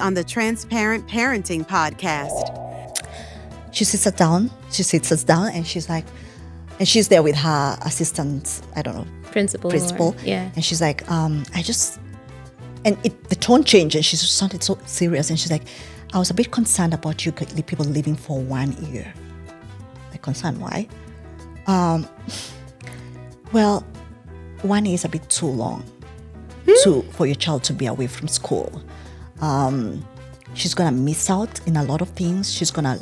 on the Transparent Parenting Podcast. She sits us down, and she's like, and she's there with her assistant, I don't know, principal. Yeah. And she's like, the tone changed and she sounded so serious. And she's like, I was a bit concerned about you people living for 1 year. Like, concerned, why? Well, 1 year is a bit too long for your child to be away from school. She's going to miss out in a lot of things. She's going to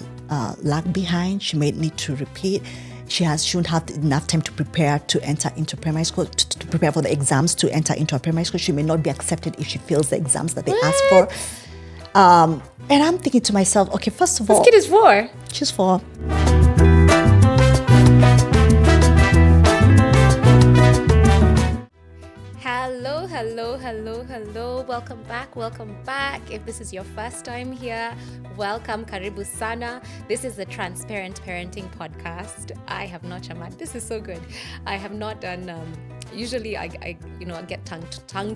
lag behind. She may need to repeat. She shouldn't have enough time to prepare to enter into primary school, to prepare for the exams to enter into a primary school. She may not be accepted if she fails the exams that they ask for. And I'm thinking to myself, okay, first of all... This kid is 4. She's 4. Hello. Welcome back. If this is your first time here, welcome. Karibu Sana. This is the Transparent Parenting Podcast. I have not, Shaman. This is so good. I have not done... Usually I get tongue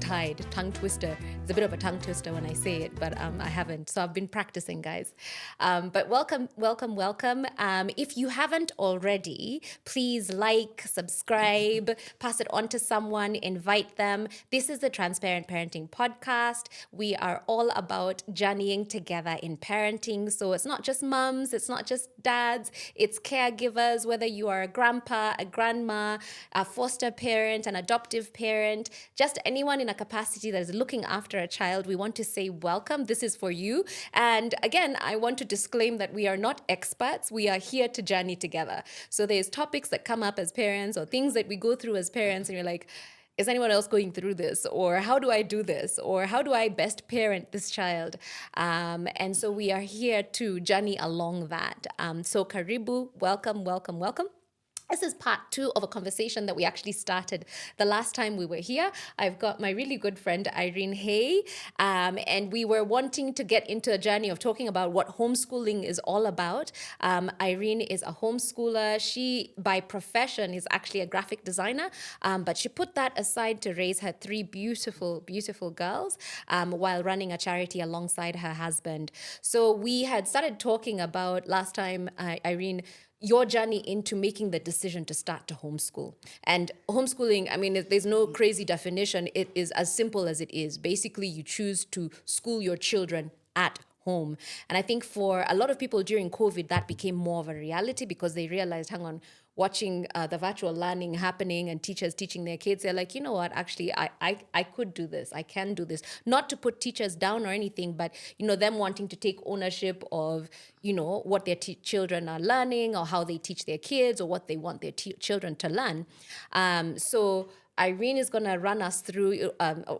twister. It's a bit of a tongue twister when I say it, but I haven't. So I've been practicing, guys. But welcome. If you haven't already, please like, subscribe, pass it on to someone, invite them. This is the Transparent Parenting Podcast. We are all about journeying together in parenting. So it's not just mums, it's not just dads, it's caregivers, whether you are a grandpa, a grandma, a foster parent, an adoptive parent, just anyone in a capacity that is looking after a child, we want to say welcome. This is for you. And again, I want to disclaim that we are not experts. We are here to journey together. So there's topics that come up as parents or things that we go through as parents, and you're like, is anyone else going through this? Or how do I do this? Or how do I best parent this child? And so we are here to journey along that. So Karibu, welcome. This is part 2 of a conversation that we actually started the last time we were here. I've got my really good friend, Irene Hay, and we were wanting to get into a journey of talking about what homeschooling is all about. Irene is a homeschooler. She, by profession, is actually a graphic designer, but she put that aside to raise her 3 beautiful, beautiful girls while running a charity alongside her husband. So we had started talking about last time, Irene, your journey into making the decision to start to homeschool. And homeschooling, I mean, there's no crazy definition. It is as simple as it is. Basically, you choose to school your children at home. And I think for a lot of people during COVID, that became more of a reality because they realized, hang on, watching the virtual learning happening and teachers teaching their kids, they're like, you know what, actually, I could do this. I can do this. Not to put teachers down or anything, but, them wanting to take ownership of, what their children are learning or how they teach their kids or what they want their children to learn. So Irene is going to run us through,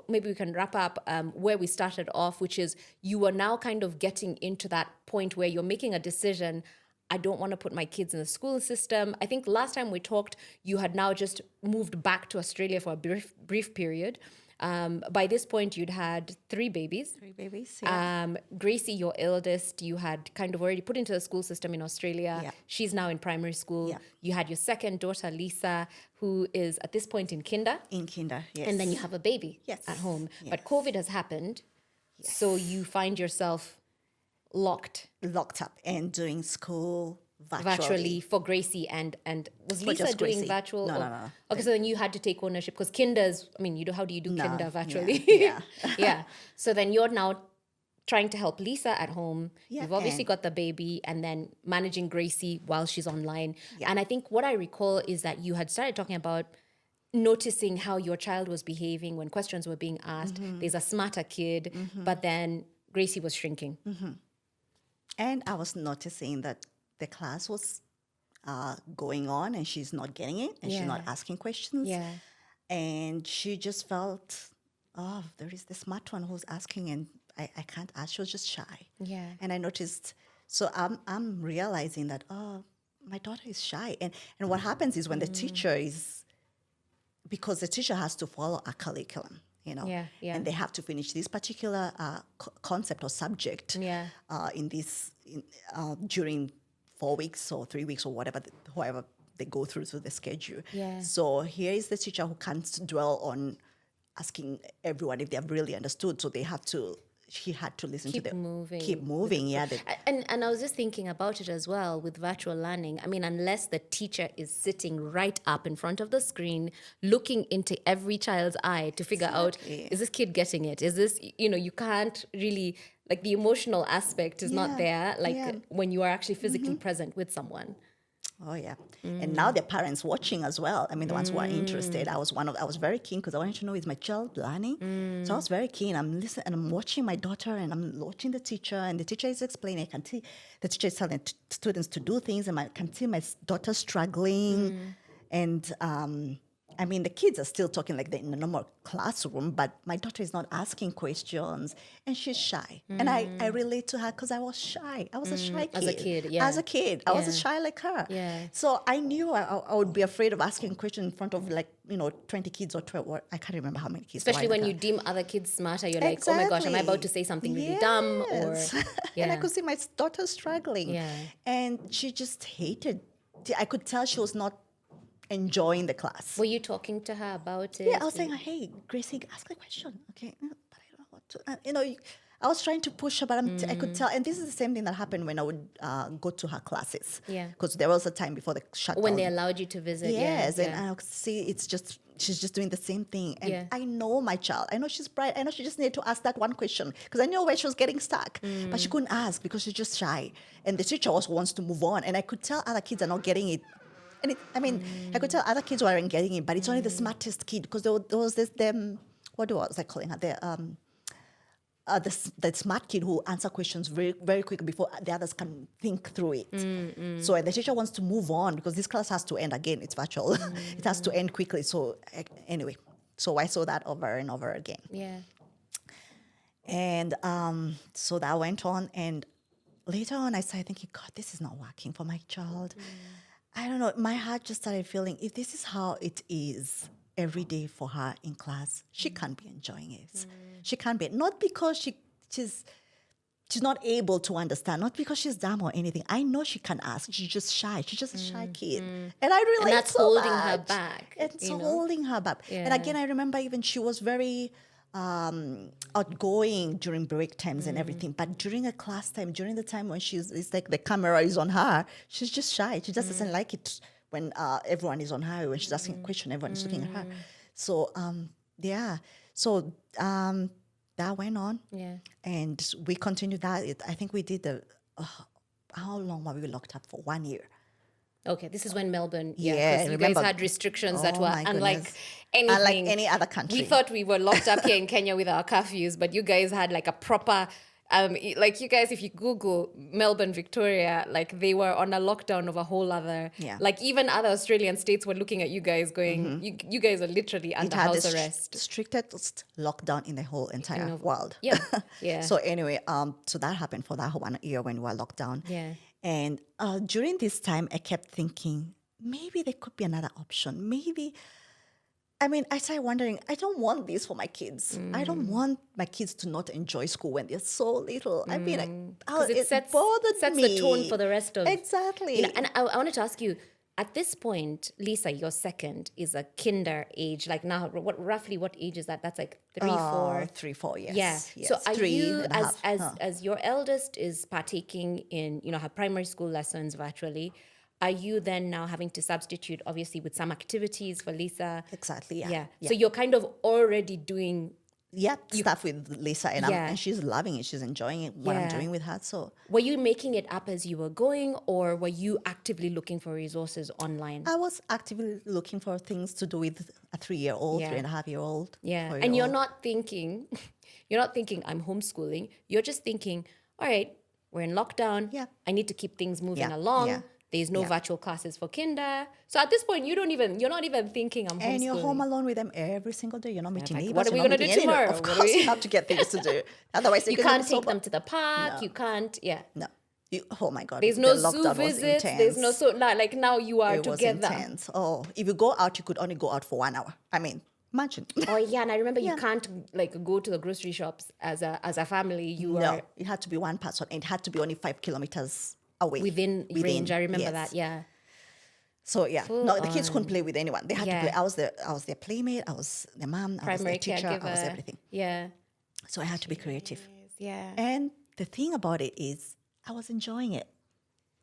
maybe we can wrap up where we started off, which is you are now kind of getting into that point where you're making a decision. I don't want to put my kids in the school system. I think last time we talked, you had now just moved back to Australia for a brief period. By this point, you'd had 3 babies. 3 babies, yeah. Gracie, your eldest, you had kind of already put into the school system in Australia. Yeah. She's now in primary school. Yeah. You had your second daughter, Lisa, who is at this point in kinder. In kinder, yes. And then you have a baby at home. Yes. But COVID has happened. Yes. So you find yourself locked up and doing school virtually for Gracie and was Lisa doing Gracie. virtual? No. Okay, so then you had to take ownership because kinders, how do you do kinder virtually? Yeah. Yeah. So then you're now trying to help Lisa at home. Yeah, You've obviously got the baby and then managing Gracie while she's online. Yeah. And I think what I recall is that you had started talking about noticing how your child was behaving when questions were being asked. Mm-hmm. There's a smarter kid, but then Gracie was shrinking. Mm-hmm. And I was noticing that the class was going on and she's not getting it and she's not asking questions. Yeah. And she just felt, there is the smart one who's asking and I can't ask. She was just shy. Yeah. And I noticed, so I'm realizing that, my daughter is shy. And what happens is when the teacher is, because the teacher has to follow a curriculum. And they have to finish this particular concept or subject during 4 weeks or 3 weeks or however they go through the schedule. Yeah. So here is the teacher who can't dwell on asking everyone if they have really understood. So they have to he had to listen Keep to them. moving. Keep moving, yeah. And I was just thinking about it as well with virtual learning. I mean, unless the teacher is sitting right up in front of the screen, looking into every child's eye to figure out, is this kid getting it? Is this, you can't really, like the emotional aspect is not there, like when you are actually physically present with someone. Oh yeah, and now the parents watching as well. I mean, the ones who are interested. I was very keen because I wanted to know, is my child learning? So I was very keen. I'm listening and I'm watching my daughter and I'm watching the teacher, and the teacher is explaining. I can see the teacher is telling students to do things, and I can see my daughter struggling, and I mean, the kids are still talking like they're in a normal classroom, but my daughter is not asking questions, and she's shy. And I relate to her because I was shy. I was a shy kid. As a kid, yeah. As a kid, I was shy like her. Yeah. So I knew I would be afraid of asking a question in front of 20 kids or 12. Or I can't remember how many kids. Especially when you deem other kids smarter, you're like, oh my gosh, am I about to say something really dumb? Or And I could see my daughter struggling. Yeah. And she just hated. I could tell she was not enjoying the class. Were you talking to her about it? Yeah, I was saying, hey, Gracie, ask a question. Okay, but I don't know what to. I was trying to push her, but I could tell. And this is the same thing that happened when I would go to her classes. Yeah. Because there was a time before the shutdown. When they allowed you to visit. Yes, and I could see she's just doing the same thing. And I know my child. I know she's bright. I know she just needed to ask that one question because I know where she was getting stuck. But she couldn't ask because she's just shy. And the teacher also wants to move on. And I could tell other kids are not getting it. And I could tell other kids weren't getting it, but it's only the smartest kid because there was this what was I calling her? The smart kid who answer questions very, very quick before the others can think through it. So the teacher wants to move on because this class has to end again. It's virtual. It has to end quickly. So anyway, so I saw that over and over again. Yeah. And so that went on. And later on, I started thinking, God, this is not working for my child. I don't know. My heart just started feeling, if this is how it is every day for her in class, she can't be enjoying it. She can't be. Not because she's not able to understand, not because she's dumb or anything. I know she can ask. She's just shy. She's just a shy kid. And I relate And that's so holding much. her back. It's holding her back. Yeah. And again, I remember even she was very outgoing during break times and everything. But during a class time, during the time when it's like the camera is on her, she's just shy. She just doesn't like it when everyone is on her. When she's asking a question, everyone is looking at her. So, So that went on. Yeah. And we continued that. I think we did how long were we locked up for? 1 year. Okay, this is when Melbourne, Yeah, because you guys had restrictions that Oh were my unlike goodness. anything. Unlike any other country. We thought we were locked up here in Kenya with our curfews, but you guys had like a proper, like you guys, if you Google Melbourne, Victoria, like they were on a lockdown of a whole other, like even other Australian states were looking at you guys going, you guys are literally under house arrest. Strictest lockdown in the whole entire world. Yeah, yeah. So anyway, so that happened for that whole 1 year when we were locked down. Yeah. And during this time, I kept thinking, maybe there could be another option. Maybe, I started wondering, I don't want this for my kids. I don't want my kids to not enjoy school when they're so little. It sets bothered me. the tone for the rest of... Exactly. And I wanted to ask you, at this point, Lisa, your second is a kinder age. Like now, roughly what age is that? That's like 3, 4? 3, 4, yes. Yeah. Yes. So are 3 you, and a half. as your eldest is partaking in, her primary school lessons virtually, are you then now having to substitute, obviously, with some activities for Lisa? Exactly, yeah. So you're kind of already doing... stuff with Lisa, and she's loving it. She's enjoying it, what I'm doing with her. So, were you making it up as you were going, or were you actively looking for resources online? I was actively looking for things to do with a 3-year-old, 3.5-year-old. Yeah, and you're not thinking, I'm homeschooling. You're just thinking, all right, we're in lockdown. Yeah. I need to keep things moving along. Yeah. There's no virtual classes for kinder. So at this point, you're not even thinking I'm homeschooling. And you're home alone with them every single day. You're not meeting neighbors. What are we going to do tomorrow? Of course, you have to get things to do. Otherwise, you can't take them to the park. No. You can't, No. Oh my God. There's no zoo visits. There's no now you are together. It was intense. Oh, if you go out, you could only go out for 1 hour. Imagine. Oh yeah, and I remember you can't go to the grocery shops as a family. You it had to be one person, and it had to be only 5 kilometers away. Within range. I remember that. Yeah. So the kids couldn't play with anyone. They had to play. I was their playmate. I was their mom. I was their teacher. I was everything. Yeah. So I had to be creative. Yeah. And the thing about it is, I was enjoying it.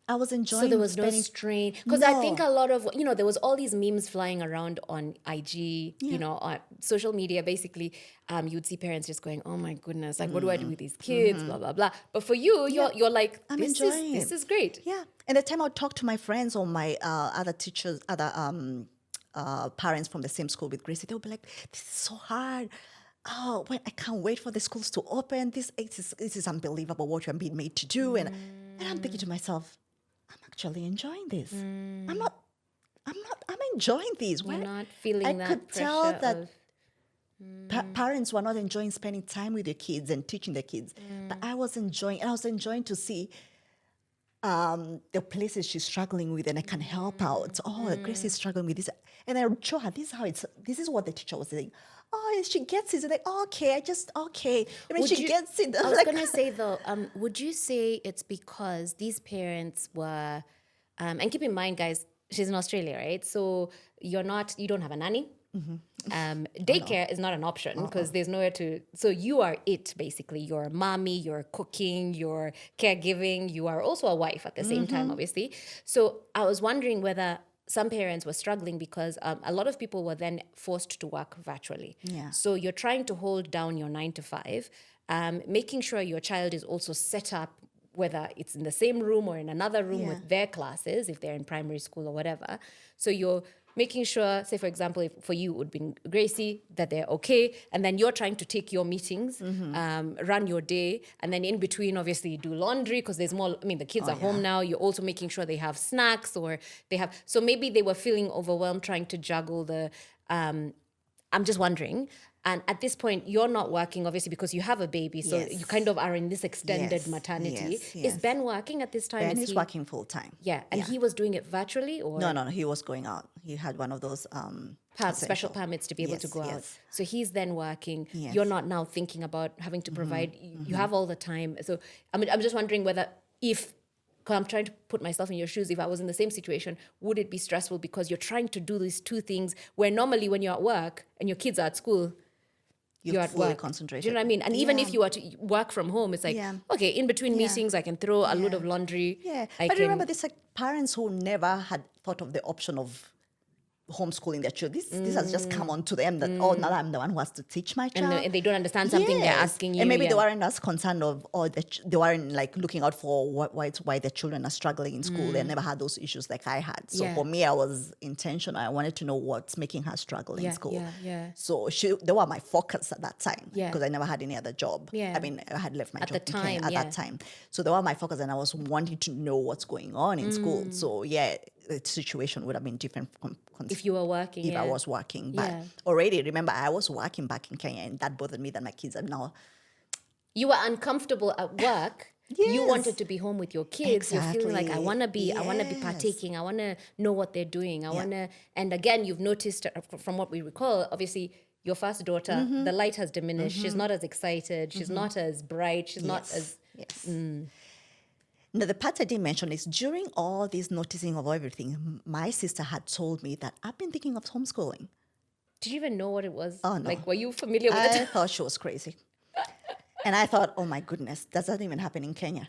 I was enjoying. So there was no spending. strain, because I think No. a lot of, there was all these memes flying around on IG, on social media. Basically, you would see parents just going, "Oh my goodness, like what do I do with these kids?" Blah blah blah. But for you, you're like, I'm this enjoying is it. great. Yeah. And the time I would talk to my friends or my other teachers, other parents from the same school with Gracie, they would be like, "This is so hard. Oh, I can't wait for the schools to open. This is unbelievable what you're being made to do." And I'm thinking to myself, I'm actually enjoying this. I'm enjoying this. You're not feeling I that could pressure tell that of parents were not enjoying spending time with their kids and teaching their kids. But I was enjoying, and I was enjoying to see the places she's struggling with, and I can help out. Oh, Grace is struggling with this, and I would show her this is what the teacher was saying. Oh, she gets it. Like, okay, okay. And when she gets it, I was like, gonna say though, would you say it's because these parents were, and keep in mind, guys, she's in Australia, right? So you don't have a nanny. Daycare is not an option because there's nowhere to. So you are it basically. You're a mommy. You're cooking. You're caregiving. You are also a wife at the same time, obviously. So I was wondering whether some parents were struggling because a lot of people were then forced to work virtually. Yeah. So you're trying to hold down your 9 to 5, making sure your child is also set up, whether it's in the same room or in another room with their classes, if they're in primary school or whatever. So you're making sure, say, for example, if for you it would be Gracie, that they're okay. And then you're trying to take your meetings, run your day. And then in between, obviously, you do laundry because there's more. I mean, the kids are home now. You're also making sure they have snacks or they have. So maybe they were feeling overwhelmed trying to juggle the. I'm just wondering. And at this point, you're not working, obviously, because you have a baby. So you kind of are in this extended maternity. Is Ben working at this time? Ben is working full time. Yeah. And he was doing it virtually or? No, he was going out. He had one of those special permits to be able to go out. So he's then working. Yes. You're not now thinking about having to provide. You have all the time. So I'm just wondering whether because I'm trying to put myself in your shoes, if I was in the same situation, would it be stressful because you're trying to do these two things where normally when you're at work and your kids are at school, you're at fully work. concentrated. Do you know what I mean? And even if you are to work from home, it's like, okay, in between meetings, I can throw a load of laundry. Yeah. But remember, there's like parents who never had thought of the option of homeschooling their children. This has just come on to them that, now I'm the one who has to teach my child. And they don't understand something they're asking you. And maybe they weren't as concerned of, or they weren't like looking out for why their children are struggling in school. They never had those issues like I had. So for me, I was intentional. I wanted to know what's making her struggle in school. So they were my focus at that time because I never had any other job. I mean, I had left my job at that time. So they were my focus and I was wanting to know what's going on in school. So the situation would have been different from if you were working. If I was working. But already, remember, I was working back in Kenya and that bothered me that my kids are now. You were uncomfortable at work. You wanted to be home with your kids. Exactly. You're feeling like I want to be partaking. I want to know what they're doing. I want to. And again, you've noticed from what we recall, obviously, your first daughter, the light has diminished. She's not as excited. She's not as bright. She's not as. Now, the part I didn't mention is during all this noticing of everything, my sister had told me that I've been thinking of homeschooling. Did you even know what it was? Oh, no. Like, were you familiar with it? I thought she was crazy. And I thought, oh my goodness, does that even happen in Kenya?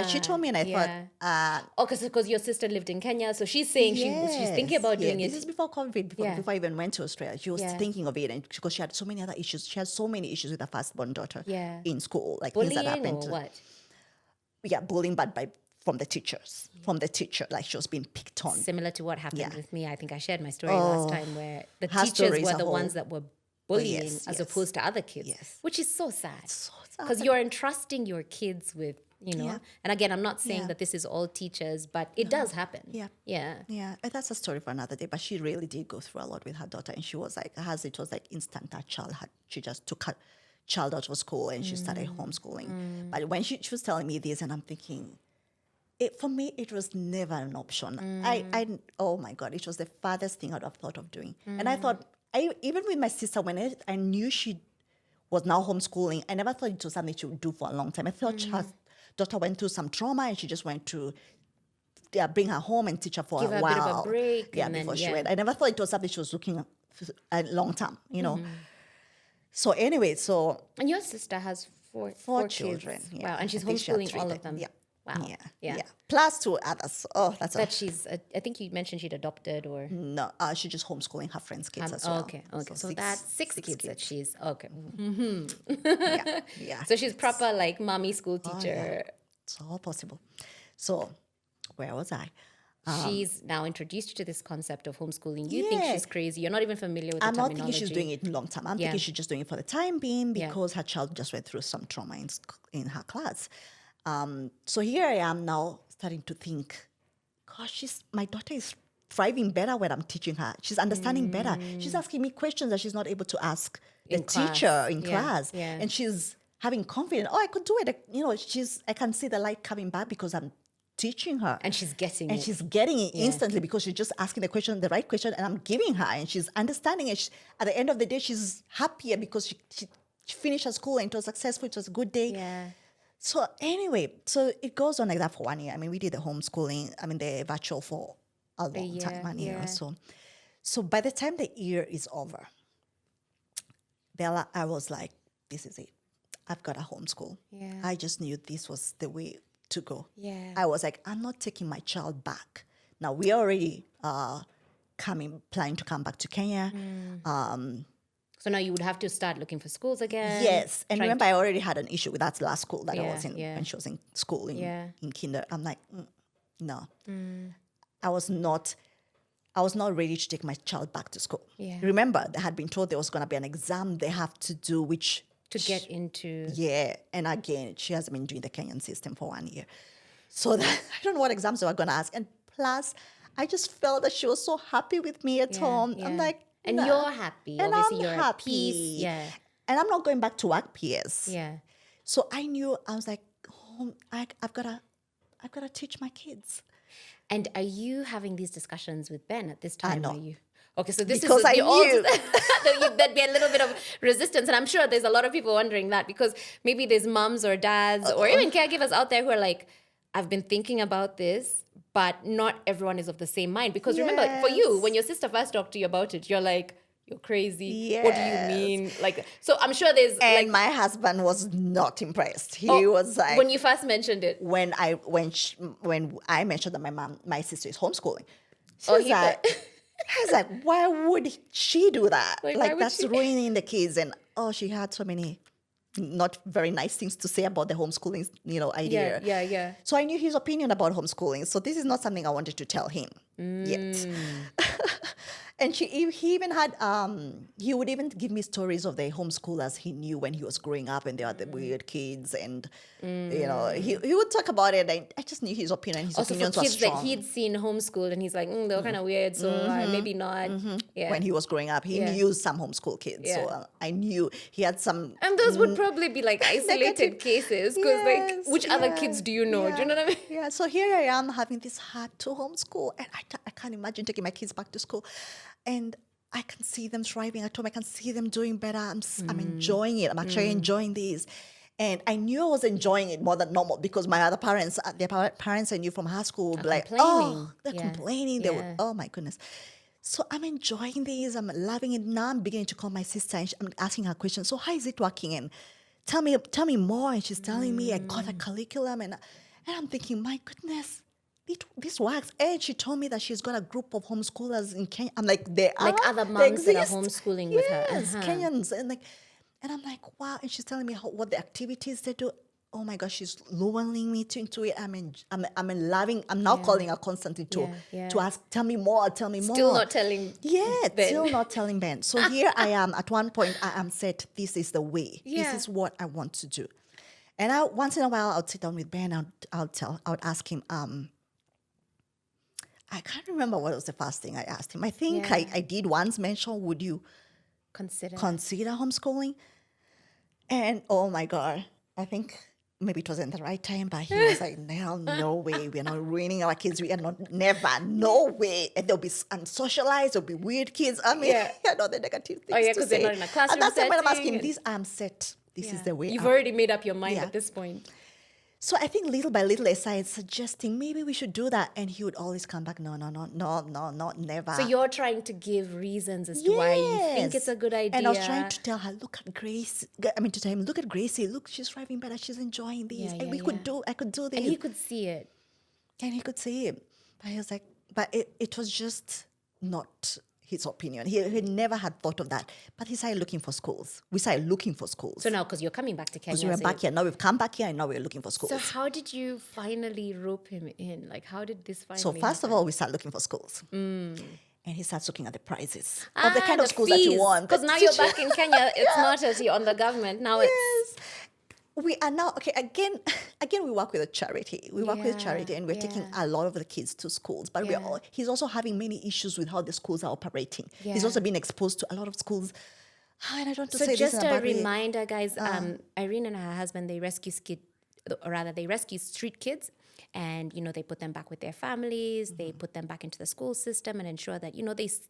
She told me and I thought... because your sister lived in Kenya, so she's saying she's thinking about doing it. This is before COVID, before I even went to Australia. She was thinking of it and because she had so many other issues. She had so many issues with her firstborn daughter in school. Like bullying things that happened or what? Yeah, bullying, but from the teachers. From the teacher, like she was being picked on. Similar to what happened with me. I think I shared my story last time where the teachers were the ones that were bullying as opposed to other kids, which is so sad. Because you're entrusting your kids with, and again, I'm not saying that this is all teachers, but it does happen. Yeah. And that's a story for another day, but she really did go through a lot with her daughter and she was like, it was like instant that she just took her child out of school and she started homeschooling. But when she was telling me this and I'm thinking, for me, it was never an option. Oh my God, it was the farthest thing I'd have thought of doing. And I thought, even with my sister, when I knew she was now homeschooling, I never thought it was something she would do for a long time. I thought her daughter went through some trauma and she just went to bring her home and teach her for Give a her while. a bit of a break. Before she went. I never thought it was something she was looking at long term, So anyway, And your sister has Four children. kids. Yeah. Wow, and she's I think she had homeschooling 3 all then. of them. Yeah. Wow. Yeah. Plus 2 others. Oh, that's That she's, I think you mentioned she'd adopted or. no. She's just homeschooling her friends' kids as well. Okay. So that's six kids that she's okay. Yeah. So she's proper like mommy school Oh, teacher. yeah. It's all possible. So, where was I? She's now introduced you to this concept of homeschooling. You think Yeah. she's crazy. You're not even familiar with the I'm not terminology. thinking she's doing it in long time. I'm Yeah. thinking she's just doing it for the time being Yeah. because her child just went through some trauma in her class. So here I am now starting to think, gosh, my daughter is thriving better when I'm teaching her. She's understanding better. She's asking me questions that she's not able to ask the In class. teacher in Yeah, class. yeah. And she's having confidence. Oh, I could do it. You know, I can see the light coming back because I'm teaching her. And she's getting And it. she's getting it instantly because she's just asking the right question, and I'm giving her, and she's understanding it. At the end of the day, she's happier because she finished her school and it was successful. It was a good day. Yeah. So anyway, so it goes on like that for 1 year. I mean, we did the homeschooling, the virtual for a long year, time, 1 year yeah. or so. So by the time the year is over, Bella, I was like, this is it. I've got a homeschool. Yeah. I just knew this was the way to go. Yeah. I was like, I'm not taking my child back. Now we are already planning to come back to Kenya. So now you would have to start looking for schools again. Yes, and trying remember, I already had an issue with that last school that I Yeah, was in yeah. when she was in school Yeah. in kinder. I'm like, no, I was not ready to take my child back to school. Yeah. Remember, they had been told there was going to be an exam they have to do, which to get into. yeah, and again, she hasn't been doing the Kenyan system for 1 year. So that, I don't know what exams they were going to ask. And plus, I just felt that she was so happy with me at home. yeah. I'm like, And nah. you're happy. And Obviously, I'm you're happy. at peace. Yeah. And I'm not going back to work PS. Yeah. So I knew, I was like, I've got to teach my kids. And are you having these discussions with Ben at this time? know. Are you? Okay, so this Because is I knew. there'd be a little bit of resistance, and I'm sure there's a lot of people wondering that because maybe there's mums or dads or even caregivers out there who are like, I've been thinking about this, but not everyone is of the same mind. Because remember, for you, Yes. when your sister first talked to you about it, you're like, you're crazy. What do you Yes. mean? Like, so I'm sure there's And my husband was not impressed. He was like, when you first mentioned it. when I mentioned that my sister is homeschooling, she Oh, was he like, I was like, why would she do that? Like, why would that's she? ruining the kids. And she had so many not very nice things to say about the homeschooling, idea. Yeah. So I knew his opinion about homeschooling. So this is not something I wanted to tell him yet. And he even had, he would even give me stories of the homeschoolers he knew when he was growing up, and they were the weird kids. And, he would talk about it. And I just knew his opinion. His Also for opinions were kids that strong. he'd seen homeschooled and he's like, they were kind of weird, so maybe not. Yeah. When he was growing up, he knew some homeschool kids. Yeah. So I knew he had some. And those would probably be like isolated Negative. cases because Yes, like which other kids do you know? Do you know what I mean? Yeah, so here I am having this heart to homeschool, and I can't imagine taking my kids back to school. And I can see them thriving at home. I can see them doing better. I'm enjoying it. I'm actually enjoying this. And I knew I was enjoying it more than normal because my other parents, their parents I knew from high school, would be like, complaining. they're Yeah. complaining. They Yeah. would, oh my goodness. So I'm enjoying this. I'm loving it. Now I'm beginning to call my sister and I'm asking her questions. So how is it working? And tell me more. And she's telling me I got a curriculum. And I'm thinking, my goodness, this works. And she told me that she's got a group of homeschoolers in Kenya. I'm like, they are. Like other They moms that are exist. homeschooling with her. Yes, Uh-huh. Kenyans. And I'm like, wow. And she's telling me what the activities they do. Oh my gosh, she's luring me into it. I'm loving. I'm now calling her constantly to ask, tell me more. Still not telling. Yeah, Ben. still not telling Ben. So here I am. At one point, I am set. This is the way. Yeah. This is what I want to do. And once in a while, I'll sit down with Ben. I would ask him. I can't remember what was the first thing I asked him. I think I did once mention, would you Consider homeschooling? And oh my God, I think maybe it wasn't the right time, but he was like, no way, we're not ruining our kids. We are not, never, no way. And they'll be unsocialized, they'll be weird kids. I mean, the negative things to because say. they're not in a classroom And that's when I'm setting asking, and- this I'm set. This is the way. You've already made up your mind at this point. So I think little by little, I started suggesting maybe we should do that. And he would always come back, no, never. So you're trying to give reasons as to why you think it's a good idea. And I was trying to tell her, look at Grace. I mean, to tell him, look at Gracie. Look, she's thriving better. She's enjoying this. Yeah, and yeah, I could do this. And he could see it. And he could see it. But he was like, but it was just not his opinion. He never had thought of that. But he started looking for schools. We started looking for schools. So now, because you're coming back to Kenya. Because we were back here. Now we've come back here and now we're looking for schools. So how did you finally rope him in? Like, how did this finally So first happen? of all, we started looking for schools. And he starts looking at the prices of the kind of schools that fees. you want. Because now you're back in Kenya. It's not as you're on the government. Now it's... We are now, okay, again, we work with a charity. We work with a charity and we're taking a lot of the kids to schools. But he's also having many issues with how the schools are operating. Yeah. He's also been exposed to a lot of schools. And I don't want to So say just this in a a bad way. reminder, guys, Irene and her husband, they rescue street kids. And, they put them back with their families. They put them back into the school system and ensure that,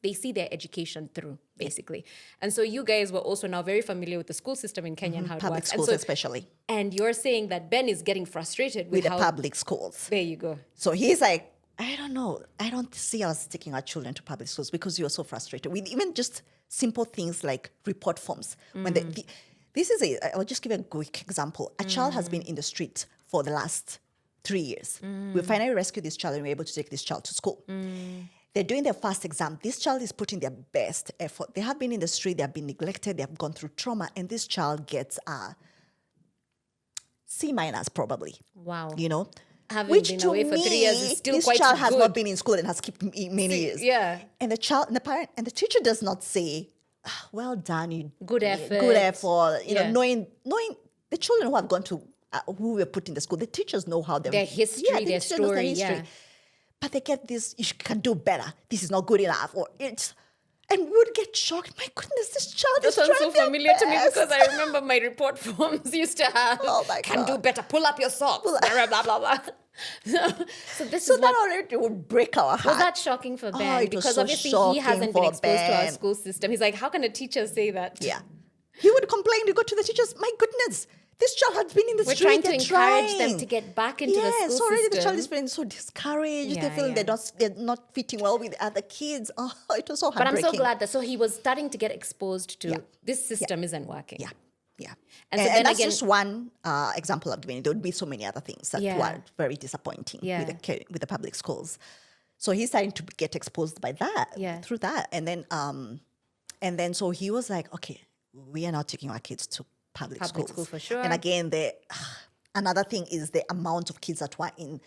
they see their education through, basically. And so you guys were also now very familiar with the school system in Kenya and how it Public works. schools and so, especially. And you're saying that Ben is getting frustrated With with the how... public schools. There you go. So he's like, I don't know. I don't see us taking our children to public schools because you're so frustrated with even just simple things like report forms. When I'll just give you a quick example. A child has been in the street for the last 3 years. We finally rescued this child and we're able to take this child to school. They're doing their first exam. This child is putting their best effort. They have been in the street, they have been neglected, they have gone through trauma, and this child gets a C- probably. Wow. Having Which been to away for 3 years is still this quite child has good. not been in school and has skipped many years. Yeah. And the child and the parent and the teacher does not say, well done, you Good effort. good effort. Yeah. Knowing the children who have gone to who were put in the school, the teachers know how Their history, the their teacher knows story, yeah. But they get this, you can do better. This is not good enough, or it's. And we would get shocked. My goodness, this child That is sounds so trying their familiar to me best. because I remember my report forms used to have Oh my can do God. better, pull up your socks, blah, blah, blah, blah. So this So is that what... already would break our heart. Was that shocking for Ben? it was Because so obviously he shocking hasn't been for exposed to our Ben. school system. He's like, how can a teacher say that? Yeah. He would complain. He go to the teachers, my goodness, this child has been in the We're street. trying to encourage them to get back into the school so already system. the child is feeling so discouraged. Yeah, They feel they're not fitting well with other kids. Oh, it was so But I'm heartbreaking. so glad that so he was starting to get exposed to this system isn't working. Yeah. And And, so then that's again- just one example I'm giving. There would be so many other things that were very disappointing with the public schools. So he's starting to get exposed by that, through that. And then so he was like, okay, we are not taking our kids to public schools. school for sure. And again, another thing is the amount of kids that were in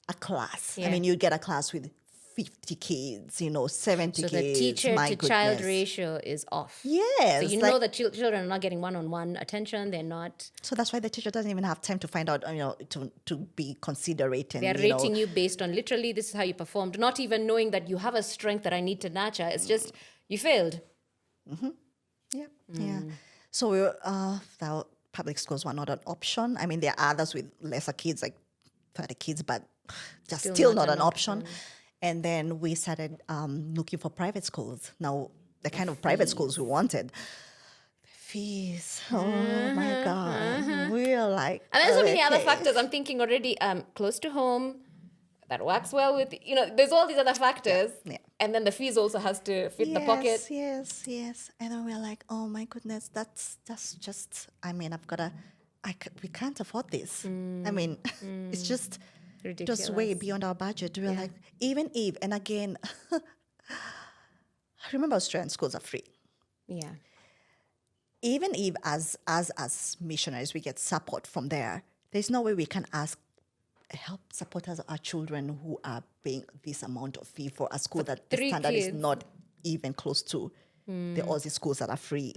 a class. Yeah. I mean, you get a class with 50 kids, 70 So kids. the teacher my to child goodness. ratio is off. Yes. So you like- know that children are not getting one-on-one attention. They're not. So that's why the teacher doesn't even have time to find out, to be considerate. And, They're rating you based on literally this is how you performed, not even knowing that you have a strength that I need to nurture. It's just you failed. Yeah. So the public schools were not an option. I mean, there are others with lesser kids, like 30 kids, but just still not an option. And then we started looking for private schools. Now, the kind of private schools we wanted, the fees, oh my God. We are like, And there's so many other okay. factors. I'm thinking already close to home, that works well with, there's all these other factors. Yeah. And then the fees also has to fit the pocket. Yes. And then we're like, oh my goodness, that's just, I mean, we can't afford this. I mean, it's just Ridiculous. way beyond our budget. We're like, even if, and again, I remember Australian schools are free. Yeah. Even if as missionaries we get support from there, there's no way we can help support our children who are paying this amount of fee for a school that the 3 standard is kids. not even close to the Aussie schools that are free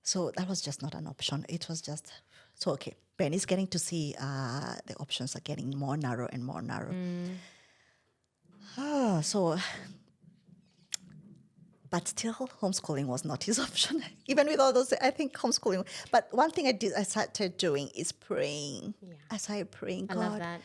So that was just not an option. It was just so okay. Ben is getting to see the options are getting more narrow and more narrow. But still, homeschooling was not his option. Even with all those, I think homeschooling. But one thing I started doing is praying. Yeah. I started praying, I God. love that.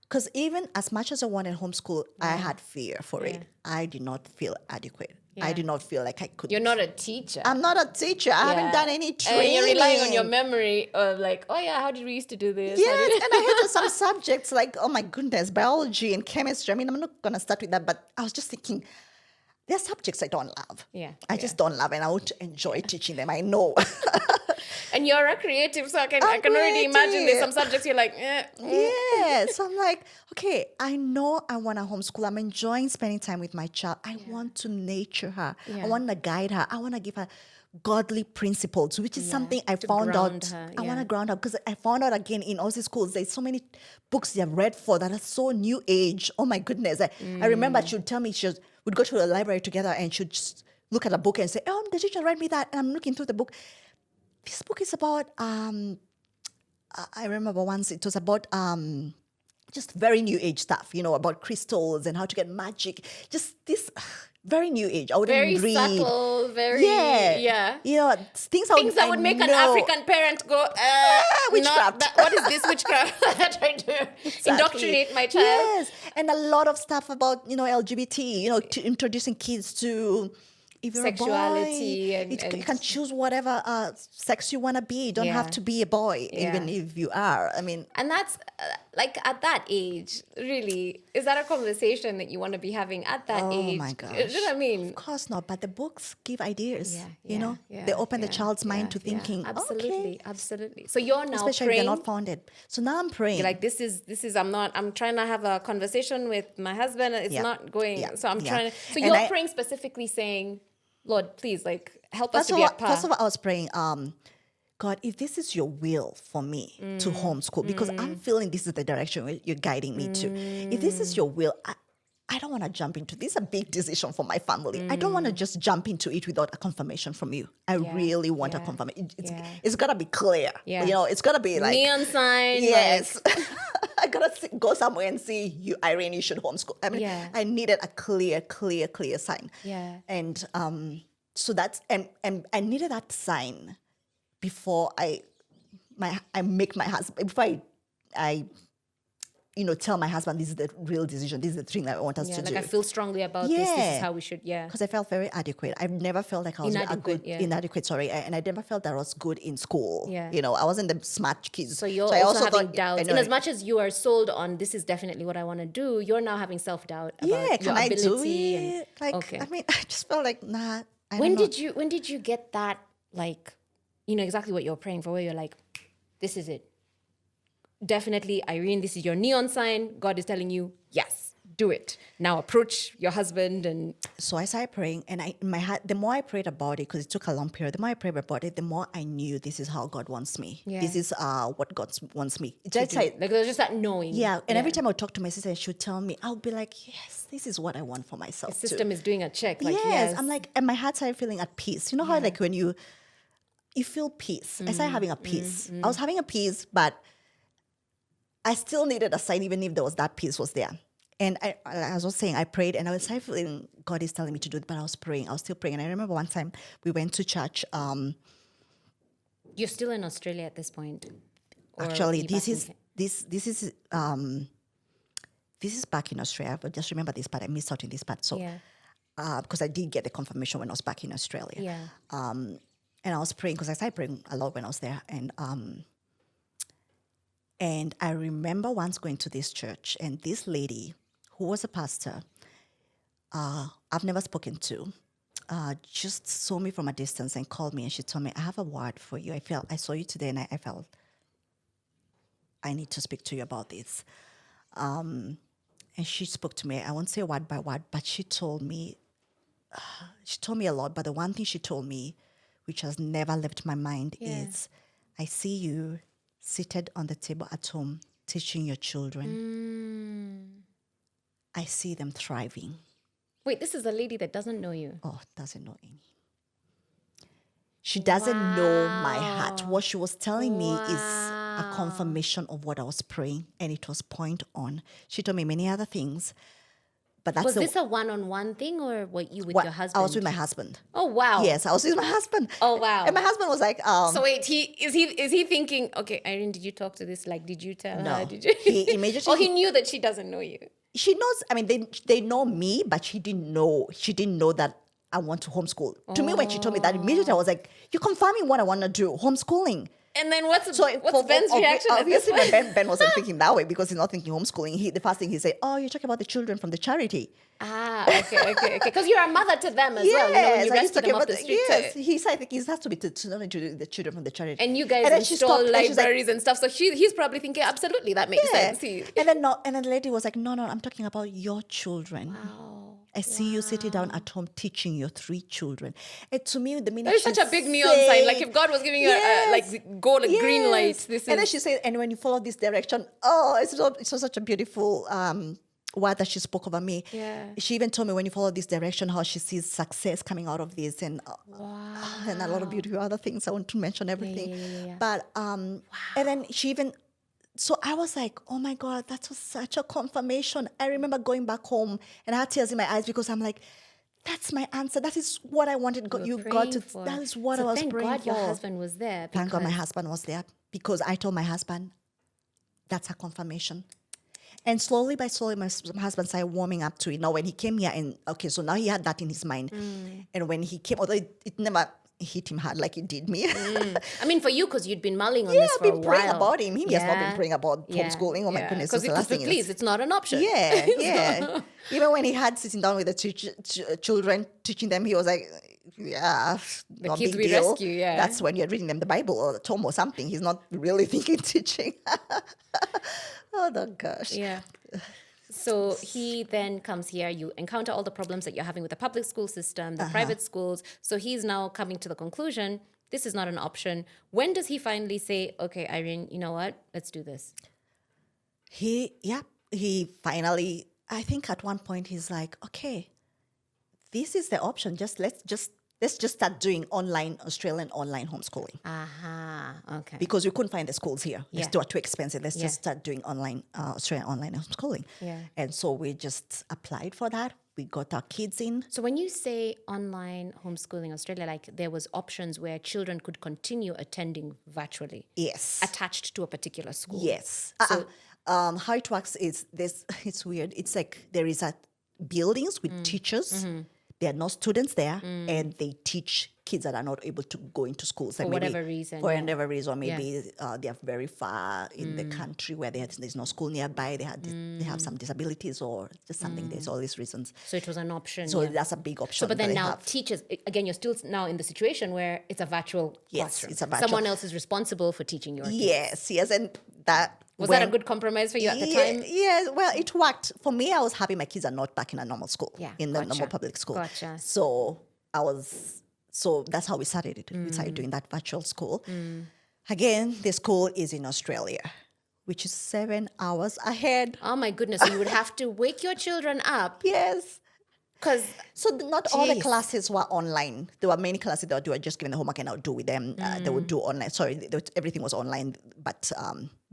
Because even as much as I wanted homeschool, I had fear for it. I did not feel adequate. I did not feel like I could. You're not a teacher. I'm not a teacher. I haven't done any training. And you're relying on your memory of like, oh yeah, how did we used to do this? Yes, and I hated some subjects like, oh my goodness, biology and chemistry. I mean, I'm not going to start with that, but I was just thinking, there are subjects I don't love. Yeah. I just don't love, and I would enjoy teaching them. I know. And you're a creative, so I can already imagine there's some subjects you're like, Yeah. So I'm like, okay, I know I want to homeschool. I'm enjoying spending time with my child. I want to nurture her. Yeah. I want to guide her. I want to give her godly principles, which is something I to found ground out. her, I want to ground her because I found out again in Aussie schools, there's so many books they've read for that are so new age. Oh my goodness. I remember she would tell me we'd go to the library together and she'd just look at a book and say, oh, the teacher read me that. And I'm looking through the book. This book is about, I remember once it was about just very new age stuff, about crystals and how to get magic. Just this very new age. I wouldn't very read. subtle, very Things that would make an African parent go, witchcraft. What is this witchcraft? Trying to indoctrinate my child. Yes, and a lot of stuff about LGBT. Introducing kids to. If you're sexuality a boy, you can choose whatever sex you want to be. You don't have to be a boy, even if you are. I mean, and that's like at that age, really, is that a conversation that you want to be having at that age? Oh my gosh. You know what I mean? Of course not. But the books give ideas. Yeah, they open the child's mind to thinking. Absolutely, okay. absolutely. So you're now especially praying. if they're not founded. So now I'm praying. You're like, this is. I'm trying to have a conversation with my husband. It's not going. Yeah. So I'm trying to. So And you're praying specifically, saying, Lord, please, like, help us to be a path. First of all, I was praying, God, if this is your will for me to homeschool, because I'm feeling this is the direction you're guiding me to. If this is your will, I don't want to jump into this. Is a big decision for my family. I don't want to just jump into it without a confirmation from you. I really want a confirmation. It's got to be clear. Yeah. It's got to be like neon sign. Yes. I got to go somewhere and see you, Irene, you should homeschool. I mean, I needed a clear sign. Yeah. And so that's, and I needed that sign before I make my husband, before I tell my husband this is the real decision, this is the thing that I want us to do. I feel strongly about this is how we should, Because I felt very adequate. I've never felt like I was inadequate, and I never felt that I was good in school. Yeah. I wasn't the smart kid. So you're also having doubts. And as much as you are sold on this is definitely what I want to do, you're now having self-doubt about your can I ability. do it? Okay. I mean, I just felt like, nah. When did you get that, like, exactly what you're praying for, where you're like, this is it? Definitely, Irene, this is your neon sign. God is telling you, yes, do it. Now approach your husband. And so I started praying, and in my heart, the more I prayed about it, because it took a long period, the more I prayed about it, the more I knew this is how God wants me. Yeah. This is what God wants me. there's just that knowing. Yeah, and every time I would talk to my sister and she would tell me, I would be like, yes, this is what I want for myself. The system is doing a check. Like, yes. I'm like, and my heart started feeling at peace. You know how like when you feel peace. I started having a peace. I was having a peace, but I still needed a sign, even if there was that peace was there. And I was saying, I prayed, and I was feeling God is telling me to do it, but I was praying. I was still praying. And I remember one time we went to church. You're still in Australia at this point. Actually, this is back in Australia. But just remember this part. I missed out in this part. So, because I did get the confirmation when I was back in Australia. Yeah. And I was praying because I started praying a lot when I was there. And I remember once going to this church, and this lady who was a pastor, I've never spoken to, just saw me from a distance and called me, and she told me, I have a word for you. I saw you today, and I felt I need to speak to you about this. And she spoke to me. I won't say word by word, but she told me a lot. But the one thing she told me, which has never left my mind, is, I see you seated on the table at home, teaching your children. I see them thriving. Wait, this is a lady that doesn't know you. Oh, doesn't know any. She doesn't know my heart. What she was telling me is a confirmation of what I was praying, and it was point on. She told me many other things, but that's was this a one-on-one thing, or were you with your husband? I was with my husband. Oh wow! Yes, I was with my husband. Oh wow! And my husband was like, So wait, is he thinking? Okay, Irene, did you talk to this? Like, did you tell her? Did you? He immediately. Or he knew that she doesn't know you. She knows. I mean, they know me, but she didn't know. She didn't know that I want to homeschool. To me, when she told me that, immediately I was like, you're confirming what I want to do, homeschooling. And then what's Ben's reaction at this Obviously, point? Ben wasn't thinking that way because he's not thinking homeschooling. The first thing he said, oh, you're talking about the children from the charity. Okay. Because you're a mother to them as well. When you he's rescue them off the street. yes. I think it has to be not to the children from the charity. And you guys then she install stopped, and she's like, libraries and stuff. So he's probably thinking, absolutely, that makes sense. And then the lady was like, no, I'm talking about your children. Wow. I see you sitting down at home teaching your 3 children. And to me, the minute There's such a big neon sign. Like if God was giving you a green light. And then she said, and when you follow this direction, it's such a beautiful word that she spoke over me. Yeah. She even told me when you follow this direction, how she sees success coming out of this, and and a lot of beautiful other things. I want to mention everything. Yeah. But and then she even. So I was like, oh my God, that was such a confirmation. I remember going back home and I had tears in my eyes because I'm like, that's my answer. That is what I wanted. That is what I was praying for. Thank God your husband was there. Thank God my husband was there because I told my husband, that's a confirmation. And slowly by slowly, my husband started warming up to it. Now, when he came here so now he had that in his mind. And when he came, although it never hit him hard like it did me. I mean, for you, because you'd been mulling on this for a while. I've been praying about him. He has not been praying about homeschooling. Oh my goodness. Because please, it's not an option. Yeah. Even when he had sitting down with the children, teaching them, he was like, The kids we rescue, That's when you're reading them the Bible or the Tom or something. He's not really thinking teaching. Oh, the gosh. Yeah. So he then comes here, you encounter all the problems that you're having with the public school system, the private schools. So he's now coming to the conclusion, this is not an option. When does he finally say, okay, Irene, you know what? Let's do this. He finally, I think at one point he's like, okay, this is the option. Let's just start doing Australian online homeschooling. Okay. Because we couldn't find the schools here. They were too expensive. Let's just start doing Australian online homeschooling. Yeah. And so we just applied for that. We got our kids in. So when you say online homeschooling Australia, like there was options where children could continue attending virtually. Yes. Attached to a particular school. Yes. So how it works is this. It's weird. It's like there is buildings with teachers. There are no students there, and they teach kids that are not able to go into schools. For whatever reason. Whatever reason, maybe they are very far in the country where there's no school nearby. They have some disabilities or just something. There's all these reasons. So it was an option. So that's a big option. So, but then now teachers, again, you're still now in the situation where it's a virtual classroom. It's a virtual. Someone else is responsible for teaching your kids. Yes, and that... Was that a good compromise for you at the time? Yeah, well, it worked. For me, I was happy my kids are not back in a normal school, in the normal public school. Gotcha. So that's how we started it. We started doing that virtual school. Again, the school is in Australia, which is 7 hours ahead. Oh my goodness. So you would have to wake your children up. Yes. So not all the classes were online. There were many classes that were just given the homework and I would do with them. They would do online. Sorry, everything was online, but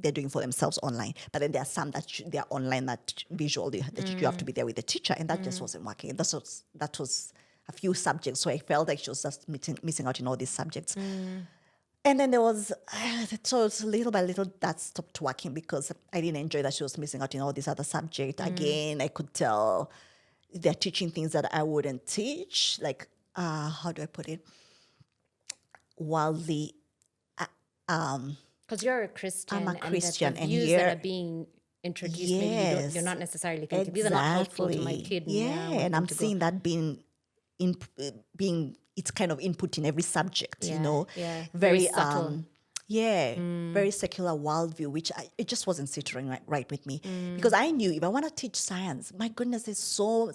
they're doing for themselves online. But then there are some that they're online that visually that you have to be there with the teacher, and that just wasn't working. That was a few subjects, so I felt like she was just missing out in all these subjects. And then there was, so it's little by little that stopped working because I didn't enjoy that she was missing out in all these other subjects. Again, I could tell they're teaching things that I wouldn't teach, like, how do I put it? Worldly. Because you're a Christian. I'm a Christian. And the views that are being introduced, maybe you're not necessarily thinking, these are not helpful to my kid. Yeah, and I'm seeing that being it's kind of input in every subject, very subtle. Very secular worldview, which it just wasn't sitting right with me. Because I knew if I want to teach science, my goodness, there's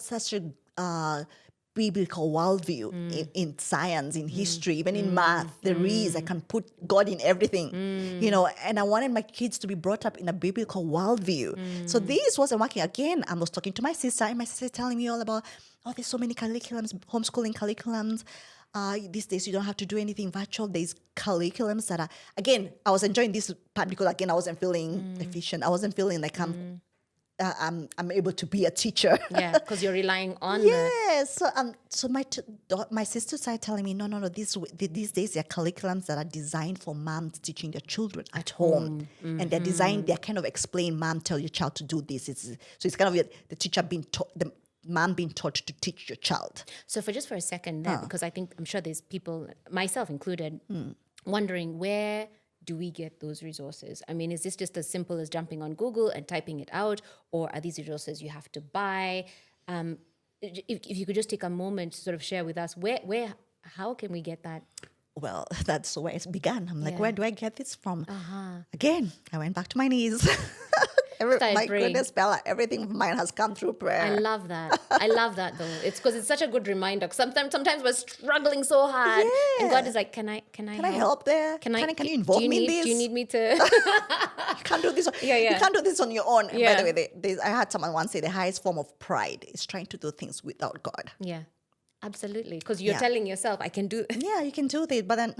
such a biblical worldview in science, in history, even in math. There is, I can put God in everything, and I wanted my kids to be brought up in a biblical worldview. So this wasn't working. Again, I was talking to my sister, and my sister telling me all about, there's so many curriculums, homeschooling curriculums. These days, you don't have to do anything virtual. There's curriculums that are, again, I was enjoying this part because, again, I wasn't feeling efficient. I wasn't feeling like I'm able to be a teacher. Yeah, because you're relying on So my sister started telling me, no, these days there are curriculums that are designed for moms teaching their children at home. And they're kind of explain, mom, tell your child to do this. So it's kind of the teacher being taught, mom being taught to teach your child. So for a second there, because I'm sure there's people, myself included, wondering where do we get those resources? I mean, is this just as simple as jumping on Google and typing it out, or are these resources you have to buy? If you could just take a moment to sort of share with us how can we get that? Well, that's where it began. I'm like, where do I get this from? Again, I went back to my knees. My goodness, Bella, everything of mine has come through prayer. I love that. I love that though. It's because it's such a good reminder. Sometimes we're struggling so hard, and God is like, "Can I help there? Can you involve me in this? Do you need me to?" You can't do this. You can't do this on your own. Yeah. By the way, I had someone once say the highest form of pride is trying to do things without God. Yeah, absolutely. Because you're telling yourself, "I can do." Yeah, you can do this, but then